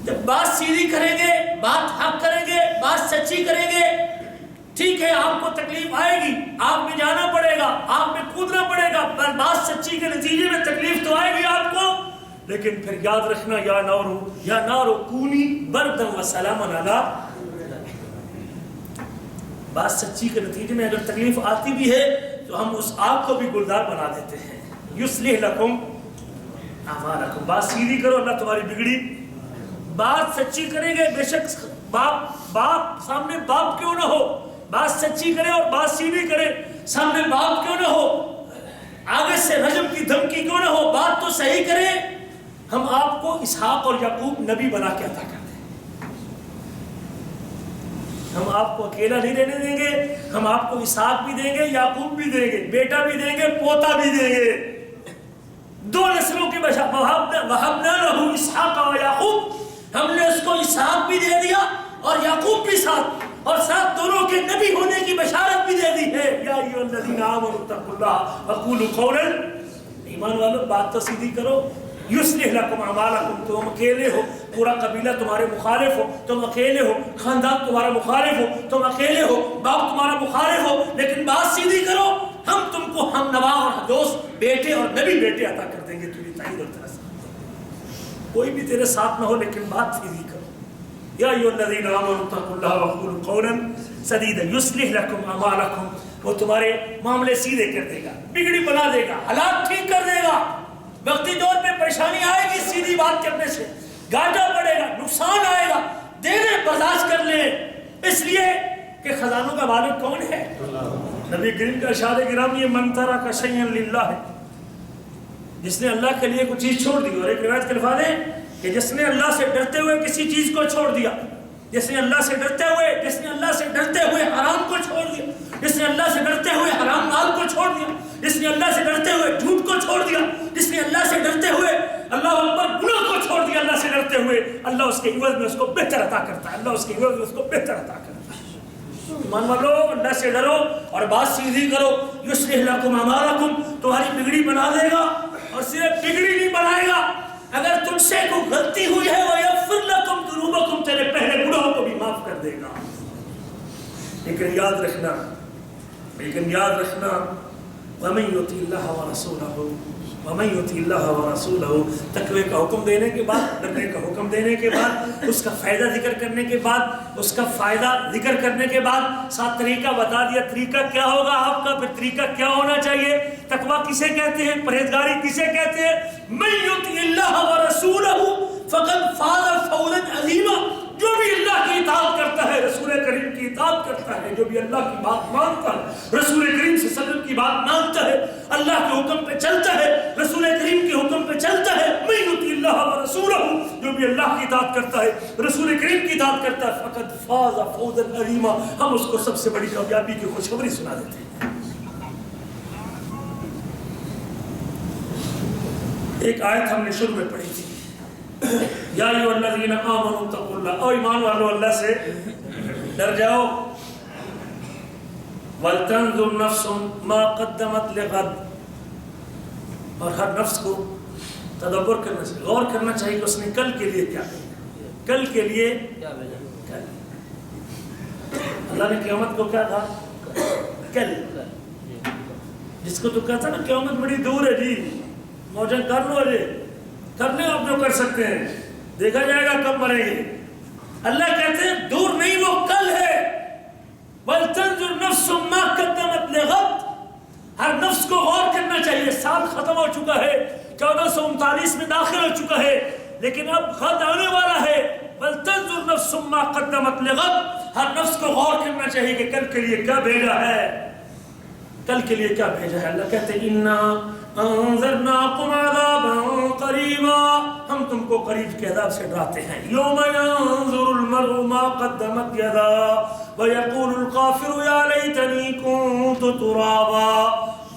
جب بات سیدھی کریں گے, بات حق کریں گے, بات سچی کریں گے, ٹھیک ہے آپ کو تکلیف آئے گی, آپ میں جانا پڑے گا, آپ میں کودنا پڑے گا, پر بات سچی کے نتیجے میں تکلیف تو آئے گی آپ کو. لیکن پھر یاد رکھنا, یا نارو کونی بردم و سلاما علی, بات سچی کے نتیجے میں اگر تکلیف آتی بھی ہے تو ہم اس آگ کو بھی گلزار بنا دیتے ہیں. یصلح لکم اعمالکم, بات سیدھی کرو, اللہ تمہاری بگڑی. بات سچی کریں گے, بے شک باپ سامنے باپ کیوں نہ ہو, بات سچی کرے اور بات سیدھی کرے, سامنے باپ کیوں نہ ہو, آگے سے رجم کی دھمکی کیوں نہ ہو, بات تو صحیح کرے. ہم آپ کو اسحاق اور یعقوب نبی بنا کے عطا کرتے ہیں, ہم آپ کو اکیلا نہیں رہنے دیں گے, ہم آپ کو اسحاق بھی دیں گے, یعقوب بھی دیں گے, بیٹا بھی دیں گے, پوتا بھی دیں گے, دو نسلوں کے بشار. وَهَبْنَا لَهُ إِسْحَاقَ وَيَعْقُوبَ, ہم نے اس کو اسحاق بھی دے دیا اور یعقوب بھی ساتھ, اور ساتھ دونوں کے نبی ہونے کی بشارت بھی دے دی ہے. یا ایھا الذین آمنوا اتقوا اللہ وقولوا قولا, ایمان والو بات تو سیدھی کرو. یصلح لکم اعمالکم, تم اکیلے ہو, پورا قبیلہ تمہارے مخالف ہو, تم اکیلے ہو, خاندان تمہارا مخالف ہو, تم اکیلے ہو, باپ تمہارا مخالف ہو, لیکن بات سیدھی کرو, ہم تم کو ہم نوا اور دوست بیٹے اور نبی بیٹے عطا کر دیں گے. تجھے تائید اور ترس, کوئی بھی تیرے ساتھ نہ ہو لیکن بات سیدھی کرو. یا ایھا الذین آمنوا اتقوا اللہ وقولوا قولا سدیدا یصلح لکم اعمالکم, وہ تمہارے معاملے سیدھے کر دے گا, بگڑی بنا دے گا, حالات ٹھیک کر دے گا. وقتی دور پہ پریشانی آئے گی, سیدھی بات کرنے سے گھاٹا پڑے گا, نقصان آئے گا, دینے برداشت کر لیں, اس لیے کہ خزانوں کا مالک کون ہے؟ نبی کریم کا ارشاد کرام یہ من ترک شیئا للہ ہے, جس نے اللہ کے لیے کچھ چیز چھوڑ دی. اور ایک روایت کے الفاظ ہیں کہ جس نے اللہ سے ڈرتے ہوئے کسی چیز کو چھوڑ دیا, جس نے اللہ سے ڈرتے ہوئے حرام کو چھوڑ دیا, جس نے اللہ سے ڈرتے ہوئے حرام مال کو چھوڑ دیا, جس نے اللہ سے ڈرتے ہوئے جھوٹ کو چھوڑ دیا, جس نے اللہ سے ڈرتے ہوئے اللہ اکبر گناہ کو چھوڑ دیا, اللہ سے ڈرتے ہوئے, اللہ اس کے عوض میں اس کو بہتر عطا کرتا ہے, اللہ اس کے عوض میں اس کو بہتر عطا کرتا ہے. ایمان والو اللہ سے ڈرو اور بات سیدھی کرو. یصلح لکم اعمالکم, تمہاری بگڑی بنا دے گا, اور صرف بگڑی نہیں بنائے گا, اگر تم سے کوئی غلطی ہوئی ہے وَيَغْفِرْ لَكُمْ ذُنُوبَكُمْ, تیرے پہلے گناہوں کو بھی معاف کر دے گا. لیکن یاد رکھنا وَمَن يُطِعِ اللَّهَ وَرَسُولَهُ, تقوی کا حکم دینے کے بعد, ڈرنے کا حکم دینے کے بعد, اس کا فائدہ ذکر کرنے کے بعد, اس کا فائدہ ذکر کرنے کے بعد ساتھ طریقہ بتا دیا. طریقہ کیا ہوگا آپ کا, پھر طریقہ کیا ہونا چاہیے, تقوی کسے کہتے ہیں, پرہیزگاری کسے کہتے ہیں. مَن يُطِعِ اللَّهَ وَرَسُولَهُ فَقَدْ فَازَ فَوْزًا عَظِیمًا, جو بھی اللہ کی اطاعت کرتا ہے رسول کریم کی اطاعت کرتا ہے، جو بھی اللہ کی بات مانتا ہے رسول کریم صلی اللہ علیہ وسلم کی بات مانتا ہے، اللہ کے حکم پہ چلتا ہے، رسول کریم کے حکم پہ چلتا ہے، من یطع اللہ ورسولہ، جو بھی اللہ کی اطاعت کرتا ہے رسول کریم کی اطاعت کرتا ہے، فقد فاز فوزا عظیما، ہم اس کو سب سے بڑی کامیابی کی خوشخبری سنا دیتے ہیں۔ ایک آیت ہم نے شروع میں پڑھی تھی، یا ایھا الذین آمنوا اتقوا اللہ، او ایمان والو اللہ سے ڈر جاؤ، وَلْتَنْظُرْ نَفْسٌ مَا قَدَّمَتْ لِغَدٍ، اور ہر نفس کو تدبر کرنا چاہیے، غور کرنا چاہیے کہ اس نے کل کے لیے کیا بھیجا، کل کے لیے کیا بھیجا۔ اللہ نے قیامت کو کیا کہا؟ کل، جس کو تو کہتا نا قیامت بڑی دور ہے جی، موجہ کر لو جی، کر لیں آپ جو کر سکتے ہیں، دیکھا جائے گا کب مریں گے۔ اللہ کہتے ہیں دور نہیں، وہ کل ہے۔ وَلْتَنْظُرْ نَفْسٌ مَا قَدَّمَتْ لِغَدٍ، ہر نفس کو غور کرنا چاہیے۔ سال ختم ہو چکا ہے، 1439 میں داخل ہو چکا ہے، لیکن اب غد آنے والا ہے۔ وَلْتَنْظُرْ نَفْسٌ مَا قَدَّمَتْ لِغَدٍ، ہر نفس کو غور کرنا چاہیے کہ کل کے لیے کیا بھیجا ہے، کل کے لیے کیا بھیجا ہے۔ اللہ کہتے ہیں اِنَّا انذرناکم عذابا قریبا، ہم تم کو قریب کے عذاب سے ڈراتے ہیں۔ یوم ینظر المرء ما قدمت یداہ ویقول الکافر یا لیتنی کنت ترابا،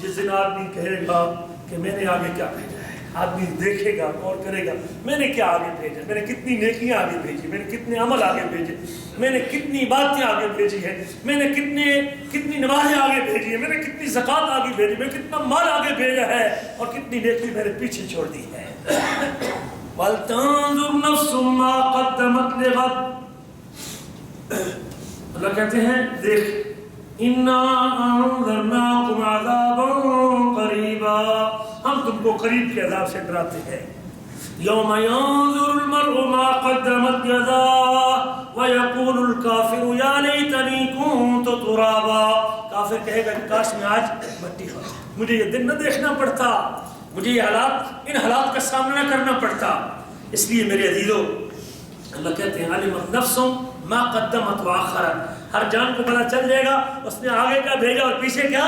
جس دن آدمی کہے گا کہ میں نے آگے کیا بھیجا ہے، آدمی دیکھے گا، غور کرے گا، میں نے کیا آگے بھیجا، میں نے کتنی نیکیاں آگے بھیجی، میں نے کتنے عمل آگے بھیجے، میں نے کتنی باتیں آگے بھیجی ہیں، میں نے کتنی نمازیں آگے بھیجی ہیں، میں نے کتنی زکوٰۃ آگے بھیجی، میں نے کتنا مال آگے بھیجا ہے، اور کتنی نیکی میں نے پیچھے چھوڑ دی ہے۔ وَلْتَنظُرْ نَفْسٌ مَا قَدَّمَتْ لِغَدٍ، اللہ کہتے ہیں دیکھ، اِنَّا انذرناکم عذابا قریبا، ہم تم کو قریب کے عذاب سے ڈراتے ہیں۔ یوم ینظر المرء ما قدمت یداہ ویقول الکافر یا لیتنی کنت ترابا، کافر کہے گا کہ کاش میں آج مٹی ہوتا، مجھے یہ دن نہ دیکھنا پڑتا، مجھے یہ حالات، ان حالات کا سامنا نہ کرنا پڑتا۔ اس لیے میرے عزیزو، اللہ کہتے ہیں علمت نفس ما قدمت وآخرت، ہر جان کو پتہ چل جائے گا اس نے آگے کیا بھیجا اور پیچھے کیا۔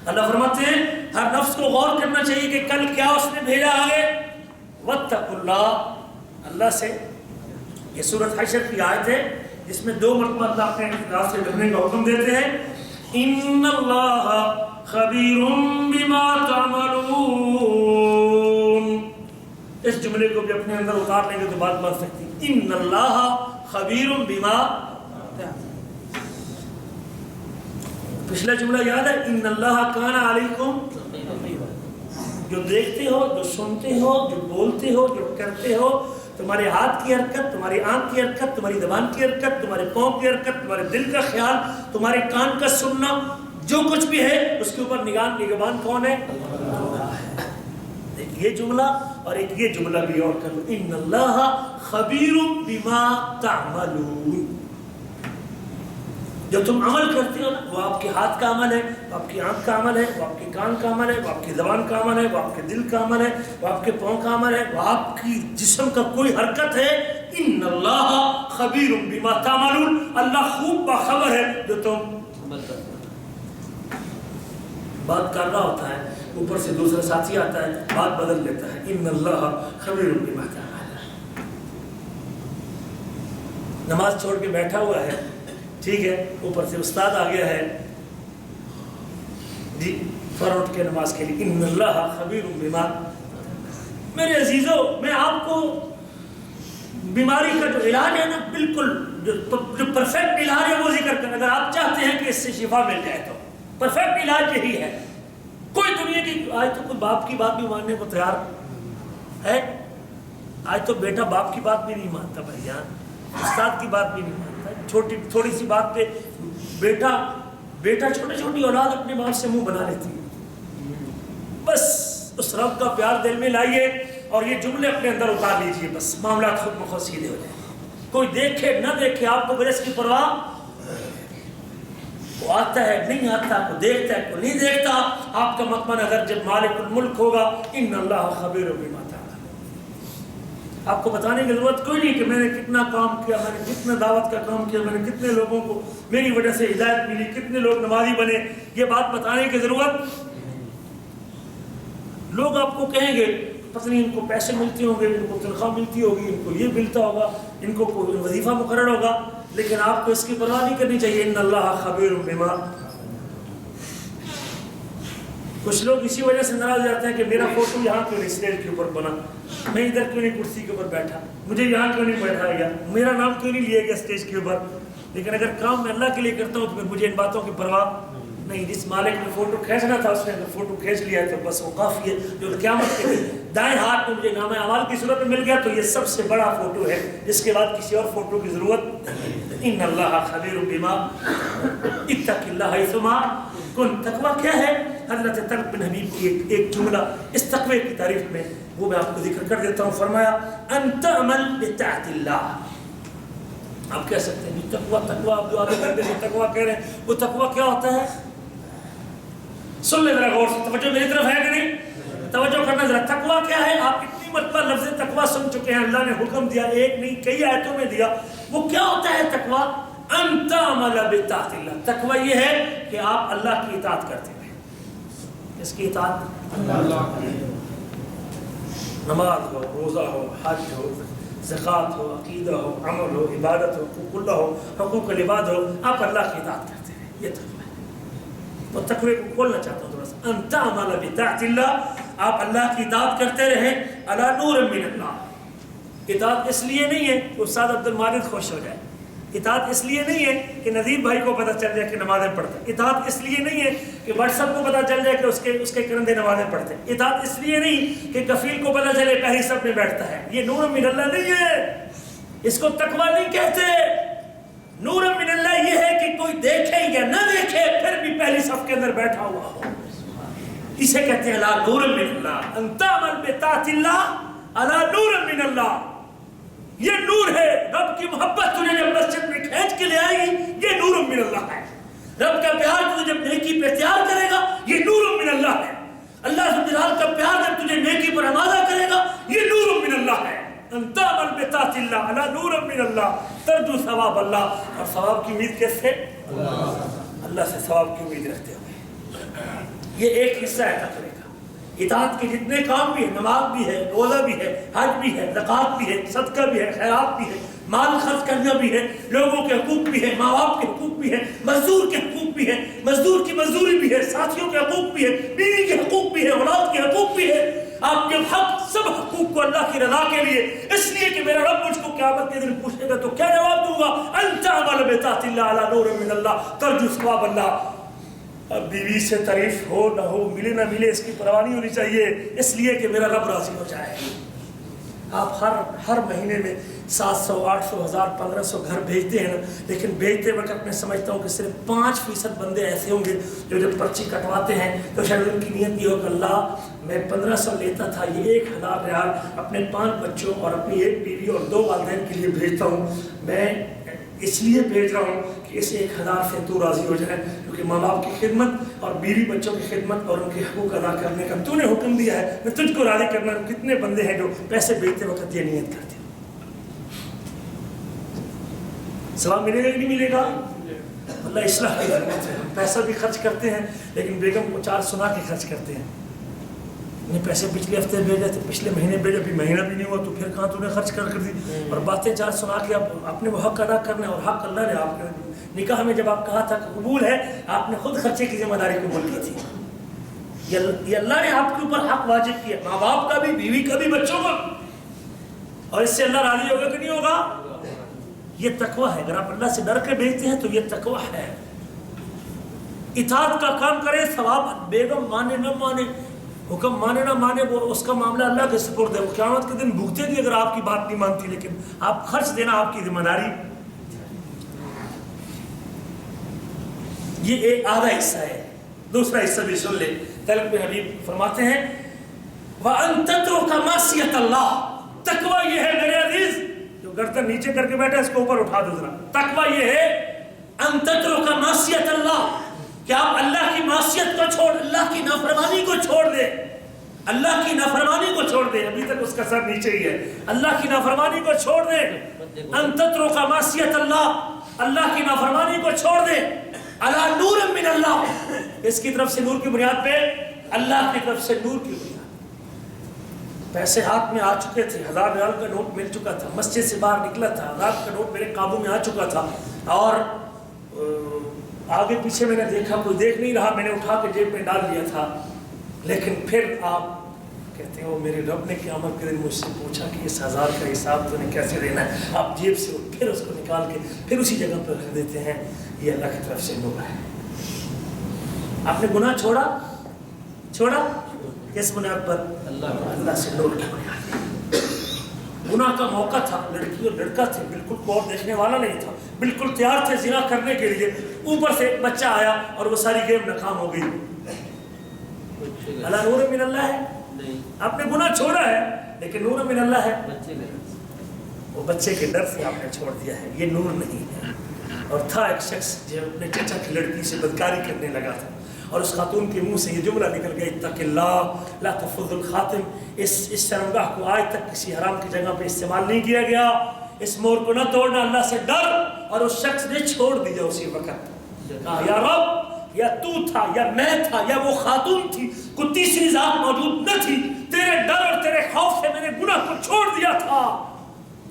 اللہ فرماتے ہیں ہر نفس کو غور کرنا چاہیے کہ کل کیا اس نے بھیجا آگے۔ واتقوا اللہ، اللہ سے، یہ سورۃ حشر کی آیت ہے جس میں 2 مرتبہ اللہ اپنے راہ سے ڈرنے کا حکم دیتے ہیں۔ ان اللہ خبیر بما تعملون، اس جملے کو بھی اپنے اندر اتار لیں گے تو بات بن سکتی۔ ان اللہ خبیر بما، پچھلا جملہ یاد ہے، ان اللہ کان علیکم، جو دیکھتے ہو، جو سنتے ہو، جو بولتے ہو، جو کرتے ہو، تمہارے ہاتھ کی حرکت، تمہاری آنکھ کی حرکت، تمہاری زبان کی حرکت، تمہارے پاؤں کی حرکت، تمہارے دل کا خیال، تمہارے کان کا سننا، جو کچھ بھی ہے اس کے اوپر نگہبان کون ہے؟ ایک یہ جملہ اور ایک یہ جملہ بھی اور کر لو، ان اللہ خبیر بما تعملون، جو تم عمل کرتے ہو نا وہ آپ کے ہاتھ کا عمل ہے، وہ آپ کی آنکھ کا عمل ہے، وہ آپ کے کان کا عمل ہے، وہ آپ کی زبان کا عمل ہے، وہ آپ کے دل کا عمل ہے، وہ آپ کے پاؤں کا عمل ہے، وہ آپ کی جسم کا کوئی حرکت ہے۔ ان اللہ خبیر بما تعملون، اللہ خوب باخبر ہے جو تم بات کر رہا ہوتا ہے، اوپر سے دوسرا ساتھی آتا ہے بات بدل دیتا ہے۔ ان اللہ خبیر بما تعملون، نماز چھوڑ کے بیٹھا ہوا ہے، ٹھیک ہے، اوپر سے استاد آ گیا ہے جی فوراً اٹھ کے نماز کے لیے، ان اللہ خبیر بما۔ میرے عزیزو، میں آپ کو بیماری کا جو علاج ہے نا، بالکل جو پرفیکٹ علاج ہے وہ ذکر کریں۔ اگر آپ چاہتے ہیں کہ اس سے شفا مل جائے تو پرفیکٹ علاج یہی ہے۔ کوئی دنیا کی، آج تو کوئی باپ کی بات بھی ماننے کو تیار ہے، آج تو بیٹا باپ کی بات بھی نہیں مانتا بھائی جان، استاد کی بات بھی نہیں مانتا۔ تھوڑی سی بات پہ بیٹا چھوٹی اولاد اپنے باپ سے منہ بنا لیتی ہے۔ بس اس رب کا پیار دل میں لائیے اور یہ جملے اپنے اندر اتار لیجئے، بس معاملات خود بخود سیدھے ہو جائیں۔ کوئی دیکھے نہ دیکھے، آپ کو برس کی پرواہ، وہ آتا ہے نہیں آتا، کو دیکھتا ہے کو نہیں دیکھتا، آپ کا مطمئن نظر جب مالک الملک ہوگا، ان اللہ خبیر بما تعملون۔ آپ کو بتانے کی ضرورت کوئی نہیں کہ میں نے کتنا کام کیا، میں نے کتنا دعوت کا کام کیا، میں نے کتنے لوگوں کو میری وجہ سے ہدایت ملی، کتنے لوگ نمازی بنے، یہ بات بتانے کی ضرورت. لوگ آپ کو کہیں گے پتہ نہیں ان کو پیسے ملتے ہوں گے، ان کو تنخواہ ملتی ہوگی، ان کو یہ ملتا ہوگا، ان کو کوئی وظیفہ مقرر ہوگا، لیکن آپ کو اس کی پرواہ نہیں کرنی چاہیے. ان اللہ خبیر بما. کچھ لوگ اسی وجہ سے ناراض جاتے ہیں کہ میرا فوٹو یہاں کیوں نہیں اسٹیج کے اوپر بنا، میں ادھر کیوں نہیں کرسی کے اوپر بیٹھا، مجھے یہاں کیوں نہیں بیٹھایا گیا، میرا نام کیوں نہیں لیا گیا اسٹیج کے اوپر. لیکن اگر کام میں اللہ کے لیے کرتا ہوں تو پھر مجھے ان باتوں کی پرواہ نہیں. جس مالک نے فوٹو کھینچنا تھا اس نے اگر فوٹو کھینچ لیا ہے تو بس وہ کافی ہے. جو قیامت کے دائیں ہاتھ میں مجھے نام اعمال کی صورت میں مل گیا تو یہ سب سے بڑا فوٹو ہے، جس کے بعد کسی اور فوٹو کی ضرورت. ان اللہ خبیر بما اتق اللہ حیثما کن. تقویٰ کیا ہے؟ حضرت طلق بن حبیب کی ایک جملہ اس تقوی کی تعریف میں وہ میں آپ کو ذکر کر دیتا ہوں. فرمایا ان تعمل بطاعت اللہ. آپ کہہ سکتے ہیں تقویٰ آپ جو آگے کرتے ہیں تقویٰ کہہ رہے ہیں، وہ تقویٰ کیا ہوتا ہے؟ سن لیں ذرا غور سے، توجہ میری طرف ہے کہ نہیں؟ توجہ کرنا ذرا. تقویٰ کیا ہے؟ آپ اتنی مرتبہ لفظ تقویٰ سن چکے ہیں، اللہ نے حکم دیا، ایک نہیں کئی آیتوں میں دیا. وہ کیا ہوتا ہے تقویٰ؟ ان تعمل بطاعت اللہ. تقویٰ یہ ہے کہ آپ اللہ کی اطاعت کرتے ہیں. اس کی اطاعت اللہ، نماز ہو، روزہ ہو، حج ہو، زکوٰۃ ہو، عقیدہ ہو، عمل ہو، عبادت ہو، حقوق اللہ ہو، حقوق العباد ہو، آپ اللہ کی اطاعت کرتے ہیں. یہ تقویٰ ہے. تو تقوی کو کھولنا چاہتا ہوں تھوڑا سا. ان تعمل بطاعت اللہ، آپ اللہ کی اطاعت کرتے رہیں علی نور من اللہ. اطاعت اس لیے نہیں ہے کہ استاد عبد المالک خوش ہو جائے، اطاعت اس لیے نہیں ہے کہ نذیر بھائی کو پتہ چل جائے کہ نمازیں پڑھتے ہیں، اطاعت اس لیے نہیں ہے کہ واٹس ایپ کو پتہ چل جائے کہ اس کے کرندے نمازیں پڑھتے ہیں، اطاعت اس لیے نہیں کہ کفیل کو پتہ چلے پہلی صف میں بیٹھتا ہے. یہ نور من اللہ نہیں ہے، اس کو تقویٰ نہیں کہتے. نور من اللہ یہ ہے کہ کوئی دیکھے یا نہ دیکھے پھر بھی پہلی صف کے اندر بیٹھا ہوا ہو، اسے کہتے ہیں علی نور من اللہ. ان تعمل بطاعت اللہ علی نور من اللہ. یہ نور ہے. رب کی محبت تجھے جب مسجد میں کھینچ کے لے آئے گی یہ نور من اللہ ہے. رب کا پیار تجھے جب نیکی پہ تیار کرے گا یہ نور من اللہ ہے. اللہ سبحانہ کا پیار جب تجھے نیکی پر آمادہ کرے گا یہ نور من اللہ ہے. ان تعمل بطاعت اللہ علی نور من اللہ ترجو ثواب اللہ. اور ثواب کی امید کیسے؟ اللہ سے ثواب کی امید رکھتے ہوئے. یہ ایک حصہ ہے تقوی کا. اطاعت کے جتنے کام بھی ہیں، نماز بھی ہے، روزہ بھی ہے، حج بھی ہے، زکوٰۃ بھی ہے، صدقہ بھی ہے، خیرات بھی ہے، مال خرچ کرنا بھی ہے، لوگوں کے حقوق بھی ہے، ماں باپ کے حقوق بھی ہے، مزدور کے حقوق بھی ہے، مزدور کی مزدوری بھی ہے، ساتھیوں کے حقوق بھی ہے، بیوی کے حقوق بھی ہے، اولاد کے حقوق بھی ہے. آپ کے حق سب حقوق کو اللہ کی رضا کے لیے، اس لیے کہ میرا رب مجھ کو قیامت کے دن پوچھے گا تو کیا جواب دوں گا؟ ان تعمل بطاعت اللہ علی نور من اللہ ترجو ثواب اللہ. اب بیوی سے تعریف ہو نہ ہو، ملے نہ ملے، اس کی پرواہ نہیں ہونی چاہیے، اس لیے کہ میرا رب راضی ہو جائے. آپ ہر مہینے میں 700 800 1000 1500 گھر بھیجتے ہیں نا، لیکن بھیجتے وقت میں سمجھتا ہوں کہ صرف 5% بندے ایسے ہوں گے جو جب پرچی کٹواتے ہیں تو شاید ان کی نیت یہ ہو کہ اللہ میں 1500 لیتا تھا، یہ 1000 ریال اپنے 5 بچوں اور اپنی 1 بیوی اور 2 والدین کے لیے بھیجتا ہوں. میں اس لیے بھیج رہا ہوں کہ اس 1000 سے تو راضی ہو جائے، کیونکہ ماں باپ کی خدمت اور بیوی بچوں کی خدمت اور ان کے حقوق ادا کرنے کا تو نے حکم دیا ہے، میں تجھ کو راضی کرنا. کتنے بندے ہیں جو پیسے بھیجتے وقت یہ نیت کرتے ہیں؟ ثواب ملے گا کہ نہیں ملے گا؟ اللہ اصلاح کی ضرورت ہے. ہم پیسہ بھی خرچ کرتے ہیں لیکن بیگم کو 4 سنا کے خرچ کرتے ہیں. نے پیسے پچھلے ہفتے بھیجے تھے، پچھلے مہینے بھیجے، ابھی مہینہ بھی نہیں ہوا تو پھر کہاں تو نے خرچ کر دی. اور باتیں 4 سنا کے آپ نے وہ حق ادا کرنا ہے، اور حق اللہ نے آپ کے نکاح میں جب آپ کہا تھا کہ قبول ہے، آپ نے خود خرچے کی ذمہ داری قبول کی تھی. یہ اللہ نے آپ کے اوپر حق واجب کیا، ماں باپ کا بھی، بیوی کا بھی، بچوں کا. اور اس سے اللہ راضی ہوگا کہ نہیں ہوگا؟ یہ تقویٰ ہے. اگر آپ اللہ سے ڈر کے بھیجتے ہیں تو یہ تقویٰ ہے. اطاعت کا کام کرے، ثواب. بیگم مانے نہ مانے، حکم مانے نہ مانے، وہ اس کا معاملہ اللہ کے سپرد ہے. وہ قیامت کے دن بھگتے گی اگر آپ کی بات نہیں مانتی، لیکن آپ خرچ دینا آپ کی ذمہ داری. یہ ایک آدھا حصہ ہے. دوسرا حصہ بھی سن لے. طلق بن حبیب فرماتے ہیں وَأَن تَتْرُكَ مَعْصِيَةَ اللَّهِ. تقویٰ یہ ہے میرے عزیز، جو گردن نیچے کر کے بیٹھا ہے اس کو اوپر اٹھا دو ذرا. تقویٰ یہ ہے ان تترک معصیت اللہ، کہ آپ اللہ کی معصیت کو چھوڑ، اللہ کی نافرمانی کو چھوڑ دیں. اللہ کی نافرمانی کو چھوڑ دے, ابھی تک اس کا سر نیچے ہی ہے, اللہ کی نافرمانی کو چھوڑ دے, ان تترک معصیت اللہ, اللہ کی نافرمانی کو چھوڑ دے, علی نور من اللہ, اس کی طرف سے نور کی بنیاد پہ, اللہ کی طرف سے نور کی بنیاد. پیسے ہاتھ میں آ چکے تھے, 1000 ریال کا نوٹ مل چکا تھا, مسجد سے باہر نکلا تھا, 1000 کا نوٹ میرے قابو میں آ چکا تھا, اور آگے پیچھے میں نے دیکھا کوئی دیکھ نہیں رہا, میں نے اٹھا کے جیب میں ڈال دیا تھا. لیکن پھر آپ کہتے ہیں وہ میرے رب نے قیامت کے دن مجھ سے پوچھا کہ اس 1000 کا حساب تو نے کیسے دینا ہے, آپ جیب سے پھر اس کو نکال کے پھر اسی جگہ پر رکھ دیتے ہیں. یہ اللہ کی طرف سے نور ہے. آپ نے گناہ چھوڑا کس بنیاد پر؟ اللہ سے نور کی بنیاد. گناہ کا موقع تھا, لڑکی اور لڑکا تھے, بالکل کوئی اور دیکھنے والا نہیں تھا, بالکل تیار تھے زنا کرنے کے لیے, اوپر سے ایک بچہ آیا اور وہ ساری گیم ناکام ہو گئی. اللہ نور من اللہ ہے. آپ نے گناہ چھوڑا ہے لیکن نور من اللہ ہے, وہ بچے کے ڈر سے آپ نے چھوڑ دیا ہے, یہ نور نہیں ہے. اور تھا ایک شخص جو اپنے چچا کی لڑکی سے بدکاری کرنے لگا تھا, اور اس خاتون کے منہ سے یہ جملہ نکل گیا, اتق اللہ لا تفض الخاتم. اس شرمگاہ کو آج تک کسی حرام کی جگہ پہ استعمال نہیں کیا گیا. اس مور کو نہ توڑنا, اللہ سے ڈر. اور اس شخص نے چھوڑ دیا اسی وقت. کہا یا رب, یا تو تھا یا میں تھا یا وہ خاتون تھی, کوئی تیسری ذات موجود نہ تھی, تیرے ڈر اور تیرے خوف سے میں نے گناہ کو چھوڑ دیا تھا.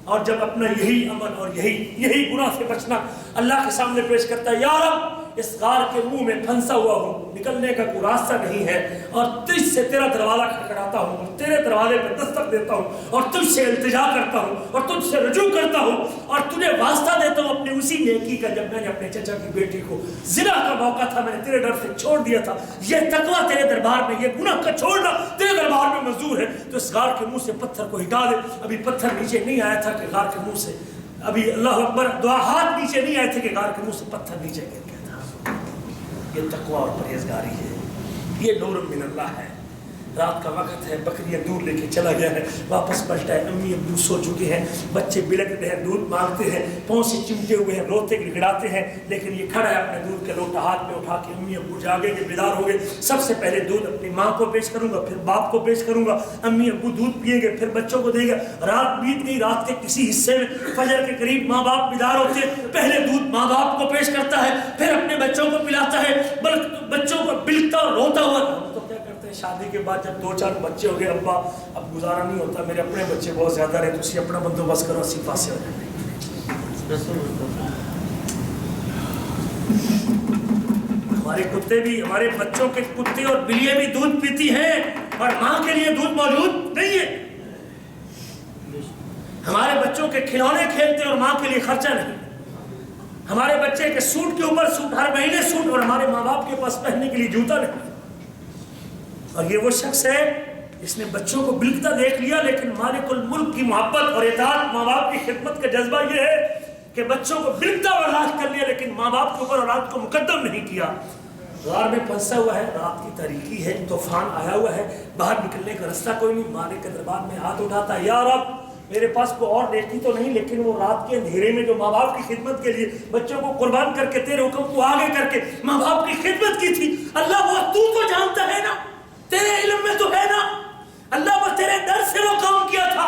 اور جب اپنا یہی عمل اور یہی گناہ سے بچنا اللہ کے سامنے پیش کرتا ہے, یا رب اس غار کے منہ میں پھنسا ہوا ہوں, نکلنے کا کوئی راستہ نہیں ہے, اور تجھ سے تیرا دروازہ کھٹکھٹاتا ہوں, اور تیرے دروازے پہ دستک دیتا ہوں, اور تجھ سے التجا کرتا ہوں, اور تجھ سے رجوع کرتا ہوں, اور تجھے واسطہ دیتا ہوں اپنی اسی نیکی کا جب میں نے اپنے چچا کی بیٹی کو زنا کا موقع تھا, میں نے تیرے ڈر سے چھوڑ دیا تھا. یہ تقویٰ تیرے دربار میں, یہ گناہ کا چھوڑنا تیرے دربار میں منظور ہے. تو اس غار کے منہ سے پتھر کو ہٹا دے. ابھی پتھر نیچے نہیں آیا تھا کہ غار کے منہ سے, ابھی اللہ اکبر دعا, ہاتھ نیچے نہیں آئے تھے کہ غار کے منہ سے پتھر نیچے گر گیا تھا. یہ تقویٰ اور پرہیزگاری ہے, یہ نور من اللہ ہے. رات کا وقت ہے, بکریاں دودھ لے کے چلا گیا ہے, واپس پلٹا ہے, امی ابو سو چکے ہیں, بچے بلک رہے ہیں, دودھ مانگتے ہیں, پاؤں سے چمٹے ہوئے ہیں, روتے گڑگڑاتے ہیں, لیکن یہ کھڑا ہے اپنے دودھ کا لوٹا ہاتھ میں اٹھا کے. امی ابو جاگے گے, بیدار ہو گئے, سب سے پہلے دودھ اپنی ماں کو پیش کروں گا, پھر باپ کو پیش کروں گا. امی ابو دودھ پیئیں گے, پھر بچوں کو دے گا. رات بیت گئی, رات کے کسی حصے میں فجر کے قریب ماں باپ بیدار ہوتے ہیں, پہلے دودھ ماں باپ کو پیش کرتا ہے, پھر اپنے بچوں کو پلاتا ہے, بچوں کو بلکتا اور روتا ہوا. تو کیا کرتے ہیں شادی کے بعد جب 2-4 بچے ہو گئے, ابا اب گزارا نہیں ہوتا, میرے اپنے بچے بہت زیادہ رہے, تو اسی اپنا بندوبست کرو, اسی پاس سے ہو جائے. ہمارے کتے بھی, ہمارے بچوں کے کتے اور بلیاں بھی دودھ پیتی ہیں, اور ماں کے لیے دودھ موجود نہیں ہے. ہمارے بچوں کے کھلونے کھیلتے اور ماں کے لیے خرچہ نہیں. ہمارے بچے کے سوٹ کے اوپر سوٹ, ہر مہینے سوٹ, اور ہمارے ماں باپ کے پاس پہننے کے لیے جوتا نہیں. اور یہ وہ شخص ہے جس نے بچوں کو بلکتا دیکھ لیا, لیکن مالک الملک کی محبت اور اطاعت, ماں باپ کی خدمت کا جذبہ یہ ہے کہ بچوں کو بلکتا اور لاش کر لیا, لیکن ماں باپ کے اوپر اولاد کو مقدم نہیں کیا. غار میں پھنسا ہوا ہے, رات کی تاریکی ہے, طوفان آیا ہوا ہے, باہر نکلنے کا راستہ کوئی نہیں. مالک کے دربار میں ہاتھ اٹھاتا ہے, یا رب میرے پاس کوئی اور نیکی تو نہیں, لیکن وہ رات کے اندھیرے میں جو ماں باپ کی خدمت کے لیے بچوں کو قربان کر کے تیرے حکم کو آگے کر کے ماں باپ کی خدمت کی تھی, اللہ وہ تو جانتا ہے نا, تیرے علم میں تو ہے نا, اللہ وہ تیرے ڈر سے وہ کام کیا تھا,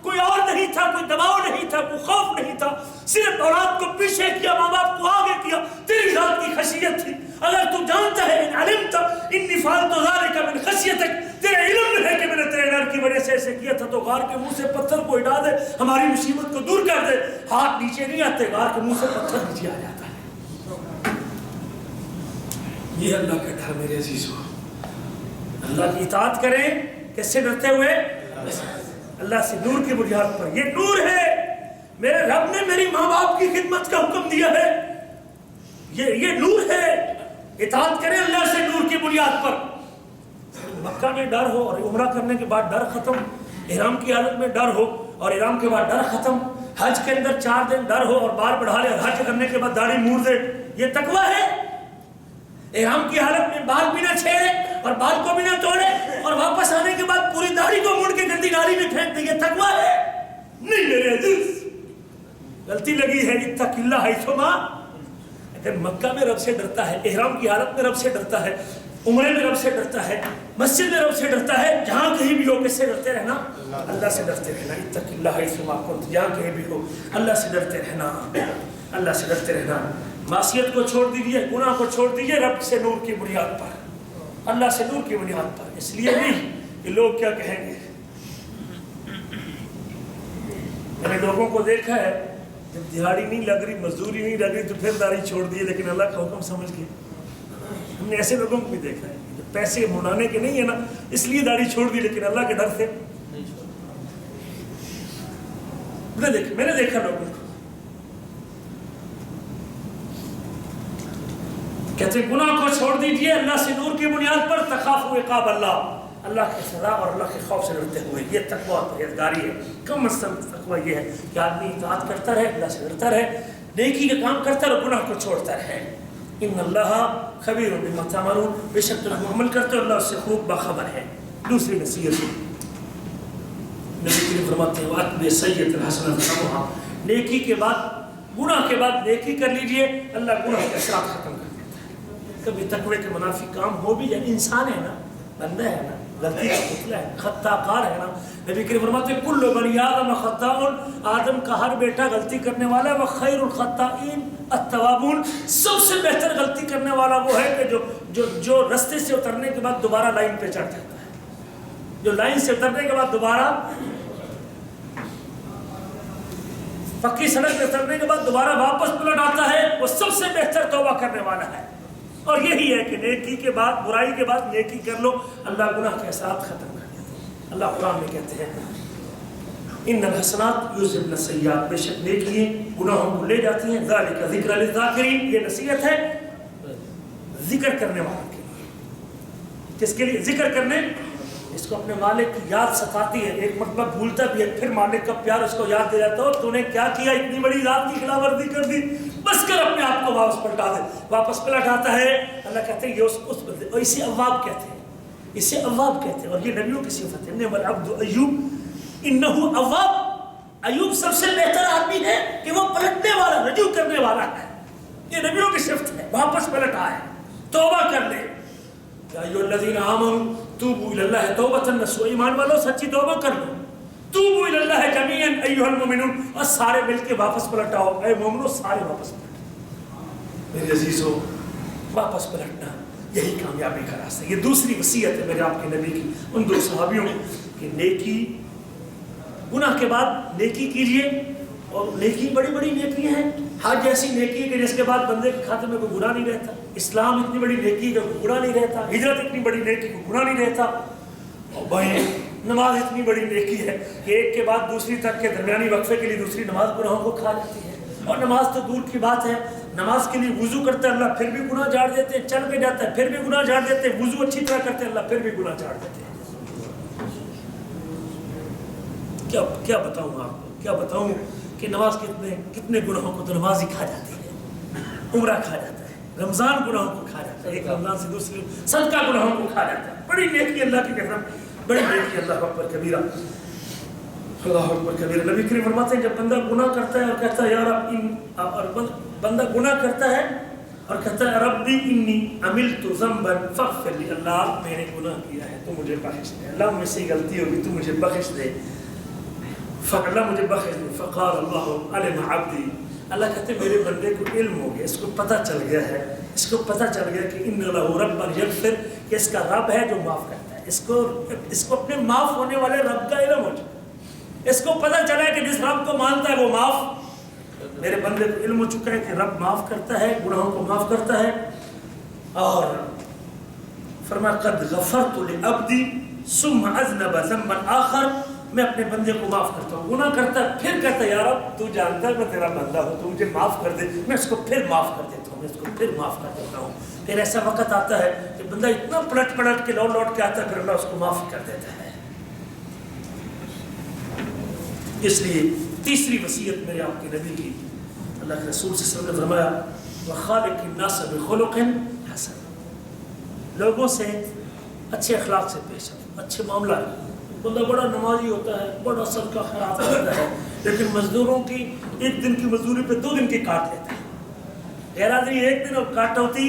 کوئی اور نہیں تھا, کوئی دباؤ نہیں تھا, کوئی خوف نہیں تھا, صرف اولاد کو پیچھے کیا, ماں باپ کو آگے کیا, تیری ذات کی خشیت تھی. اگر تو جانتا ہے, ان علمت انی فعلت ذلک من خشیتک, تیرے علم میں ہے کہ میں نے تیرے ڈر کی وجہ سے ایسے کیا تھا, تو غار کے منہ سے پتھر کو ہٹا دے, ہماری مصیبت کو دور کر دے. ہاتھ نیچے نہیں آتے, غار کے منہ سے پتھر نیچے آ جاتا ہے. یہ اللہ کا ڈر میرے عزیزو. اللہ کی اطاعت کریں, کس سے ڈرتے ہوئے؟ اللہ سے, نور کی بنیاد پر. یہ نور ہے, میرے رب نے میری ماں باپ کی خدمت کا حکم دیا ہے, یہ نور ہے. اطاعت کریں اللہ سے نور کی بنیاد پر. مکہ میں ڈر ہو اور عمرہ کرنے کے بعد ڈر ختم, احرام کی حالت میں ڈر ہو اور احرام کے بعد ڈر ختم, حج کے اندر 4 دن ڈر ہو اور بال بڑھا لے, اور حج کرنے کے بعد داڑھی موڑ دے, یہ تقویٰ ہے. احرام کی حالت میں بال بھی نہ چھیڑے اور بال کو بھی نہ توڑے, اور واپس آنے کے بعد پوری داڑھی کو موڑ کے گندی نالی میں پھینک دے, یہ تقویٰ ہے نہیں میرے عزیز. غلطی لگی ہے, اتق اللہ حیثما. اگر مکہ میں رب سے ڈرتا ہے, احرام کی حالت میں رب سے ڈرتا ہے, عمرے میں رب سے ڈرتا ہے، مسجد میں رب سے ڈرتا ہے، جہاں کہیں بھی ہو کس سے ڈرتے رہنا؟ اللہ سے ڈرتے رہنا. اتق اللہ حیث ما کنت، جہاں کہیں بھی ہو اللہ سے ڈرتے رہنا، اللہ سے ڈرتے رہنا. معصیت کو چھوڑ دیجیے، گناہ کو چھوڑ دیجیے رب سے نور کی بنیاد پر، اللہ سے نور کی بنیاد پر. اس لیے نہیں کہ لوگ کیا کہیں گے. میں نے لوگوں کو دیکھا ہے جب دیہاڑی نہیں لگ رہی، مزدوری نہیں لگ رہی تو پھر داڑھی چھوڑ دیے، لیکن اللہ کا حکم سمجھ گئے. ہم نے ایسے لوگوں کو بھی دیکھا ہے جب پیسے منانے کے نہیں ہے نا اس لیے داڑھی چھوڑ دی، لیکن اللہ کے ڈر سے. میں نے دیکھا لوگوں کو کہتے ہیں گناہ کو چھوڑ دیجئے اللہ سے نور کی بنیاد پر، تخافوا عقاب اللہ، اللہ کی سزا اور اللہ کے خوف سے ڈرتے ہوئے. یہ تقوی پرہیزگاری ہے. کم از کم تقوی یہ ہے کہ آدمی اطاعت کرتا رہے، اللہ سے ڈرتا رہے، نیکی کا کام کرتا رہے، گناہ کو چھوڑتا رہے. ان اللہ خبیر بما تعملون، بے شک تم عمل کرتے ہو اللہ اس سے خوب باخبر ہے. دوسری نصیحت نبی کریم فرماتے ہیں وَأَتْبِعِ سَيِّئَةَ الْحَسَنَةَ تَمْحُهَا، نیکی کے بعد گناہ کے بعد نیکی کر لیجئے، اللہ گناہ کے اثرات ختم کر دیتا ہے. کبھی تقوی کے منافی کام ہو بھی جائے، انسان ہے نا، بندہ ہے نا، غلطی کا پتلا ہے، خطا کار ہے نا. نبی کریم فرماتے ہیں کل بنی آدم خطاء، آدم کا ہر بیٹا غلطی کرنے والا ہے. وخیر الخطائین التوابون، سب سے بہتر غلطی کرنے والا وہ ہے کہ جو رستے سے اترنے کے بعد دوبارہ لائن پہ چڑھ جاتا ہے، جو لائن سے اترنے کے بعد دوبارہ پکی سڑک پہ اترنے کے بعد دوبارہ واپس پلٹ آتا ہے، وہ سب سے بہتر توبہ کرنے والا ہے. اور یہی ہے کہ نیکی کے بعد برائی کے بعد نیکی کر لو، اللہ گناہ کے اثرات ختم کر دیتے ہیں. اللہ قرآن میں کہتے ہیں ان الحسنات یذہبن السیئات، بے شک نیکی گناہوں کو لے جاتی ہیں. ذالک ذکر للذاکرین، یہ نصیحت ہے ذکر کرنے والوں کے لیے. کس کے لیے؟ ذکر کرنے، اس کو اپنے مالک کی یاد ستاتی ہے، ایک مرتبہ بھولتا بھی ہے، پھر مالک کا پیار اس کو یاد دے جاتا ہے. تو نے کیا کیا، اتنی بڑی ذات کی خلاف ورزی کر دی، بس کر اپنے آپ کو واپس پلٹا دے. واپس پلٹ آتا ہے. اللہ کہتے ہیں یہ اس بندے، اور اسے اواب کہتے ہیں، اسے اواب کہتے ہیں. اور یہ نبیوں کی صفت ہے. نعم العبد ایوب انہ اواب، ایوب سب سے بہتر آدمی ہے کہ وہ پلٹنے والا، رجوع کرنے والا ہے. یہ نبیوں کی صفت ہے. واپس پلٹ آئے، توبہ کر لے. یا ایھا الذین آمنوا توبوا الی اللہ توبۃ نصوحا، ایمان والو سچی توبہ کر لو. توبوا الی اللہ جمیعا ایھا المؤمنون، اور سارے مل کے واپس پلٹ آؤ. اے مومنو سارے واپس پلٹ. میرے عزیزو، واپس پلٹنا یہی کامیابی کا راستہ. یہ دوسری وصیت ہے میرے آپ کے نبی کی ان دو صحابیوں کہ نیکی، گناہ کے بعد نیکی کیجئے. اور نیکی بڑی بڑی نیکی ہیں. حج ایسی نیکی ہے کہ جس کے بعد بندے کے کھاتے میں کوئی گناہ نہیں رہتا. اسلام اتنی بڑی نیکی کہ کوئی گناہ نہیں رہتا. ہجرت اتنی بڑی نیکی کوئی گناہ نہیں رہتا. اور بھائی نماز اتنی بڑی نیکی ہے کہ ایک کے بعد دوسری تک کے درمیانی وقفے کے لیے دوسری نماز گناہوں کو کھا جاتی ہے. اور نماز تو دور کی بات ہے، نماز کے لیے وضو کرتا ہے اللہ پھر بھی گناہ جھاڑ دیتے ہیں، چل کے جاتا ہے پھر بھی گناہ جھاڑ دیتے ہیں، وضو اچھی طرح کرتے ہیں اللہ پھر بھی گناہ جھاڑ دیتے ہیں. کیا بتاؤں آپ کو، کیا بتاؤں کہ نماز کتنے گناہوں کو تو نماز ہی کھا جاتی ہے. عمرہ کھا جاتا ہے، رمضان گناہوں کو کھا جاتا ہے، ایک رمضان سے دوسری صدقہ گناہوں کو کھا جاتا ہے. بڑی نیکی اللہ کی قسم، بڑی نیکی. اللہ اکبر کبیرہ، اللہ اکبر کبیرہ. نبی کریم فرماتے ہیں جب بندہ گناہ کرتا ہے اور کہتا ہے یا رب، اور بندہ گناہ کرتا ہے اور کہتا ہے ربی انی عملت ذنبا فاغفر لی، اللہ میں نے گناہ کیا ہے تو مجھے بخش دے، اللہ مجھ سے غلطی ہوگی تو مجھے بخش دے، اللہ مجھے بخش دے. فقال اللہ علم عبدی، اللہ کہتے ہیں میرے بندے کو علم ہو گیا، اس کو پتہ چل گیا ہے، اس کو پتہ چل گیا کہ ان لہ ربا یغفر، کہ اس کا رب ہے جو معاف کرتا ہے. اس کو اپنے معاف ہونے والے رب کا علم ہو چکا. اس کو پتہ چلا ہے کہ جس رب کو مانتا ہے وہ معاف، میرے بندے کو علم ہو چکا ہے کہ رب معاف کرتا ہے، گناہوں کو معاف کرتا ہے. اور فرمایا قد غفرت لعبدی ثم اذنب ذنبا آخر، میں اپنے بندے کو معاف کرتا ہوں، گناہ کرتا ہے پھر کہتا ہے یا رب تو جانتا ہے میں تیرا بندہ ہوں، تو مجھے معاف کر دے. میں اس کو پھر معاف کر دیتا ہوں، میں اس کو پھر معاف کر دیتا ہوں. پھر ایسا وقت آتا ہے کہ بندہ اتنا پلٹ کے لوٹ کے آتا ہے، پھر اللہ اس کو معاف کر دیتا ہے. اس لیے تیسری وصیت میرے آپ کے نبی کی، اللہ کے رسول صلی اللہ علیہ وسلم نے فرمایا وَخَالِقِ النَّاسَ بِخُلُقٍ حَسَنٍ، لوگوں سے اچھے اخلاق سے پیش آؤ، اچھے معاملہ. بندہ بڑا نمازی ہوتا ہے، بڑا صدقہ خیرات کرتا ہے، لیکن مزدوروں کی ایک دن کی مزدوری پہ 2 دن کی کاٹ لیتا ہے. غیر آدمی ایک دن اور کاٹ ہوتی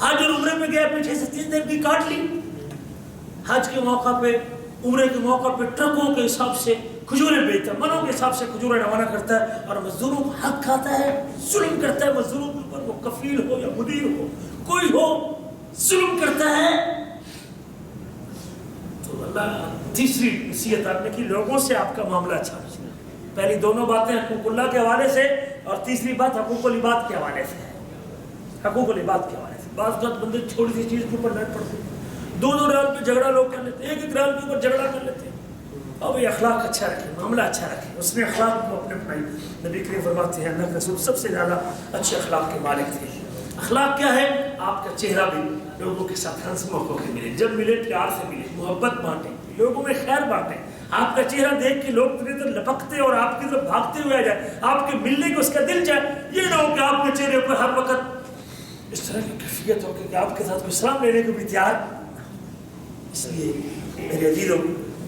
حج اور عمرے پہ گیا, پیچھے سے 3 دن کی کاٹ لی. حج کے موقع پہ, عمرے کے موقع پہ ٹرکوں کے حساب سے کھجوریں بیچتا ہے, منوں کے حساب سے کھجوریں روانہ کرتا ہے, اور مزدوروں کو حق کھاتا ہے, ظلم کرتا ہے مزدوروں کے اوپر, وہ کفیل ہو یا مدیر ہو, کوئی ہو, ظلم کرتا ہے. تو اللہ تیسری نصیحت آپ نے کی, لوگوں سے آپ کا معاملہ اچھا ہے. پہلی دونوں باتیں حقوق اللہ کے حوالے سے, اور تیسری بات حقوق العباد کے حوالے سے ہے. حقوق العباد کے حوالے سے بعض اوقات بندے چھوٹی سی چیز کے اوپر ڈٹ پڑتے ہیں, 2 ریال پہ جھگڑا لوگ کر لیتے ہیں, 1 ریال کے اوپر جھگڑا کر لیتے ہیں. اور یہ اخلاق اچھا رکھے, معاملہ اچھا رکھے. اس نے اخلاق کو اپنے اپنائی. نبی کریم فرماتے ہیں اللہ کے رسول سب سے زیادہ اچھے اخلاق کے مالک تھے. اخلاق کیا ہے؟ آپ کا چہرہ بھی لوگوں کے ساتھ ہنس موقع کے ملے, جب ملے پیار سے ملے, محبت بانٹیں, لوگوں میں خیر بانٹیں. آپ کا چہرہ دیکھ کے لوگ تیرے طرف لپکتے اور آپ کی طرف بھاگتے ہوئے آ جائے, آپ کے ملنے کو اس کا دل چاہے. یہ نہ ہو کہ آپ کے چہرے پر ہر وقت اس طرح کی کیفیت ہو کہ آپ کے ساتھ کوئی سلام لینے کو بھی تیار. اس لیے میرے عزیزوں,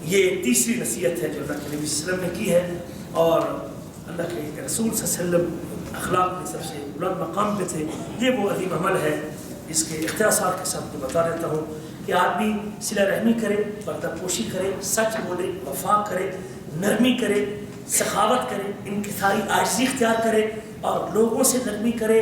یہ تیسری نصیحت ہے جو اللہ کے نبی صلی اللہ علیہ وسلم نے کی ہے, اور اللہ کے رسول صلی اللہ علیہ وسلم اخلاق میں سب سے بلند مقام پہ تھے. یہ وہ عظیم عمل ہے جس کے اختصار کے ساتھ میں بتا دیتا ہوں کہ آدمی صلہ رحمی کرے, پردہ پوشی کرے, سچ بولے, وفا کرے, نرمی کرے, سخاوت کرے, انکساری عاجزی اختیار کرے, اور لوگوں سے نرمی کرے,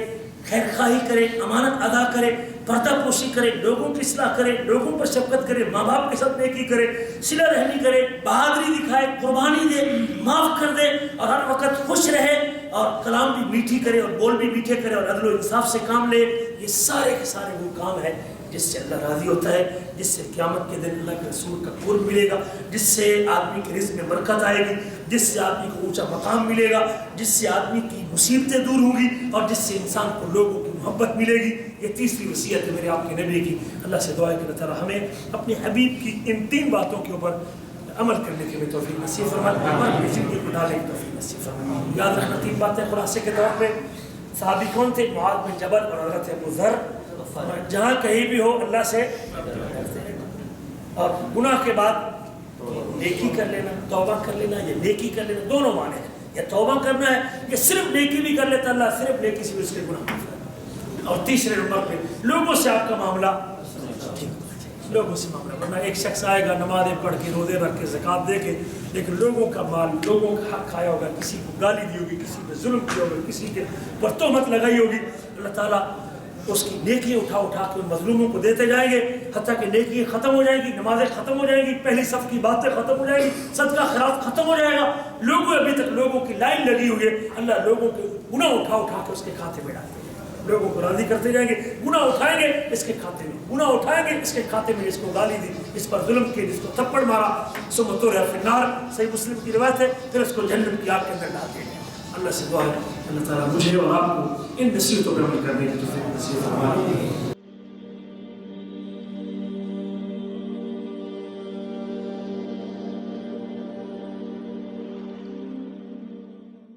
خیر خواہی کرے, امانت ادا کرے, پردہ پوشی کرے, لوگوں کی اصلاح کرے, لوگوں پر شفقت کرے, ماں باپ کے ساتھ نیکی کرے, صلہ رحمی کرے, بہادری دکھائے, قربانی دے, معاف کر دے, اور ہر وقت خوش رہے, اور کلام بھی میٹھی کرے اور بول بھی میٹھے کرے, اور عدل و انصاف سے کام لے. یہ سارے کے سارے وہ کام ہیں جس سے اللہ راضی ہوتا ہے, جس سے قیامت کے دن اللہ کے رسول کا قرب ملے گا, جس سے آدمی کے رزق میں برکت آئے گی, جس سے آدمی کو اونچا مقام ملے گا, جس سے آدمی کی مصیبتیں دور ہوں گی, اور جس سے انسان کو لوگوں کی محبت ملے گی. یہ تیسری وصیت ہے میرے آپ کے نبی کی. اللہ سے دعا ہے کہ اللہ تعالیٰ ہمیں اپنے حبیب کی ان 3 باتوں کے اوپر عمل کرنے کے لیے توفیق نصیب فرمائے, اور اپنی زندگی کو ڈالنے کی توفیق نصیب فرمائے. یاد رکھنا 3 باتیں خلاصے کے طور پہ. صحابی کون تھے؟ معاذ بن جبل اور حضرت ابو ذر. جہاں کہیں بھی ہو اللہ سے, اور گناہ کے بعد نیکی کر لینا, توبہ کر لینا, یا نیکی کر لینا, دونوں معنی ہیں. یا توبہ کرنا ہے, یا صرف نیکی بھی کر لیتا اللہ, صرف نیکی سے بھی اس کے گناہ معاف ہے. اور تیسرے نمبر پہ لوگوں سے آپ کا معاملہ لوگوں سے معاملہ. ورنہ ایک شخص آئے گا نمازیں پڑھ کے, روزے رکھ کے, زکات دے کے, لیکن لوگوں کا مال, لوگوں کا حق کھایا ہوگا, کسی کو گالی دی ہوگی, کسی پہ ظلم کیا ہوگا, کسی کے پر تہمت لگائی ہوگی, اللہ تعالیٰ اس کی نیکی اٹھا کے مظلوموں کو دیتے جائیں گے, حتیٰ کہ نیکی ختم ہو جائیں گی, نمازیں ختم ہو جائیں گی, پہلی صف کی باتیں ختم ہو جائیں گی, صدقہ خیرات ختم ہو جائے گا. لوگوں ابھی تک لوگوں کی لائن لگی ہوئی ہے, اللہ لوگوں کے گناہ اٹھا کے اس کے کھاتے میں ڈالتے ہیں, لوگوں کو راضی کرتے جائیں گے. گناہ اٹھائیں گے اس کے کھاتے میں, گناہ اٹھائیں گے اس کے کھاتے میں, اس کو گالی دی, اس پر ظلم کیا, جس کو تھپڑ مارا, ثم طرح فی النار, صحیح مسلم کی روایت ہے, پھر اس کو جہنم کی آگ کے اندر ڈالتے ہیں. اللہ سے دعا ہے اللہ تعالیٰ مجھے اور آپ کو ان نصیحتوں پر عمل کرنے کی توفیق نصیب فرمائے.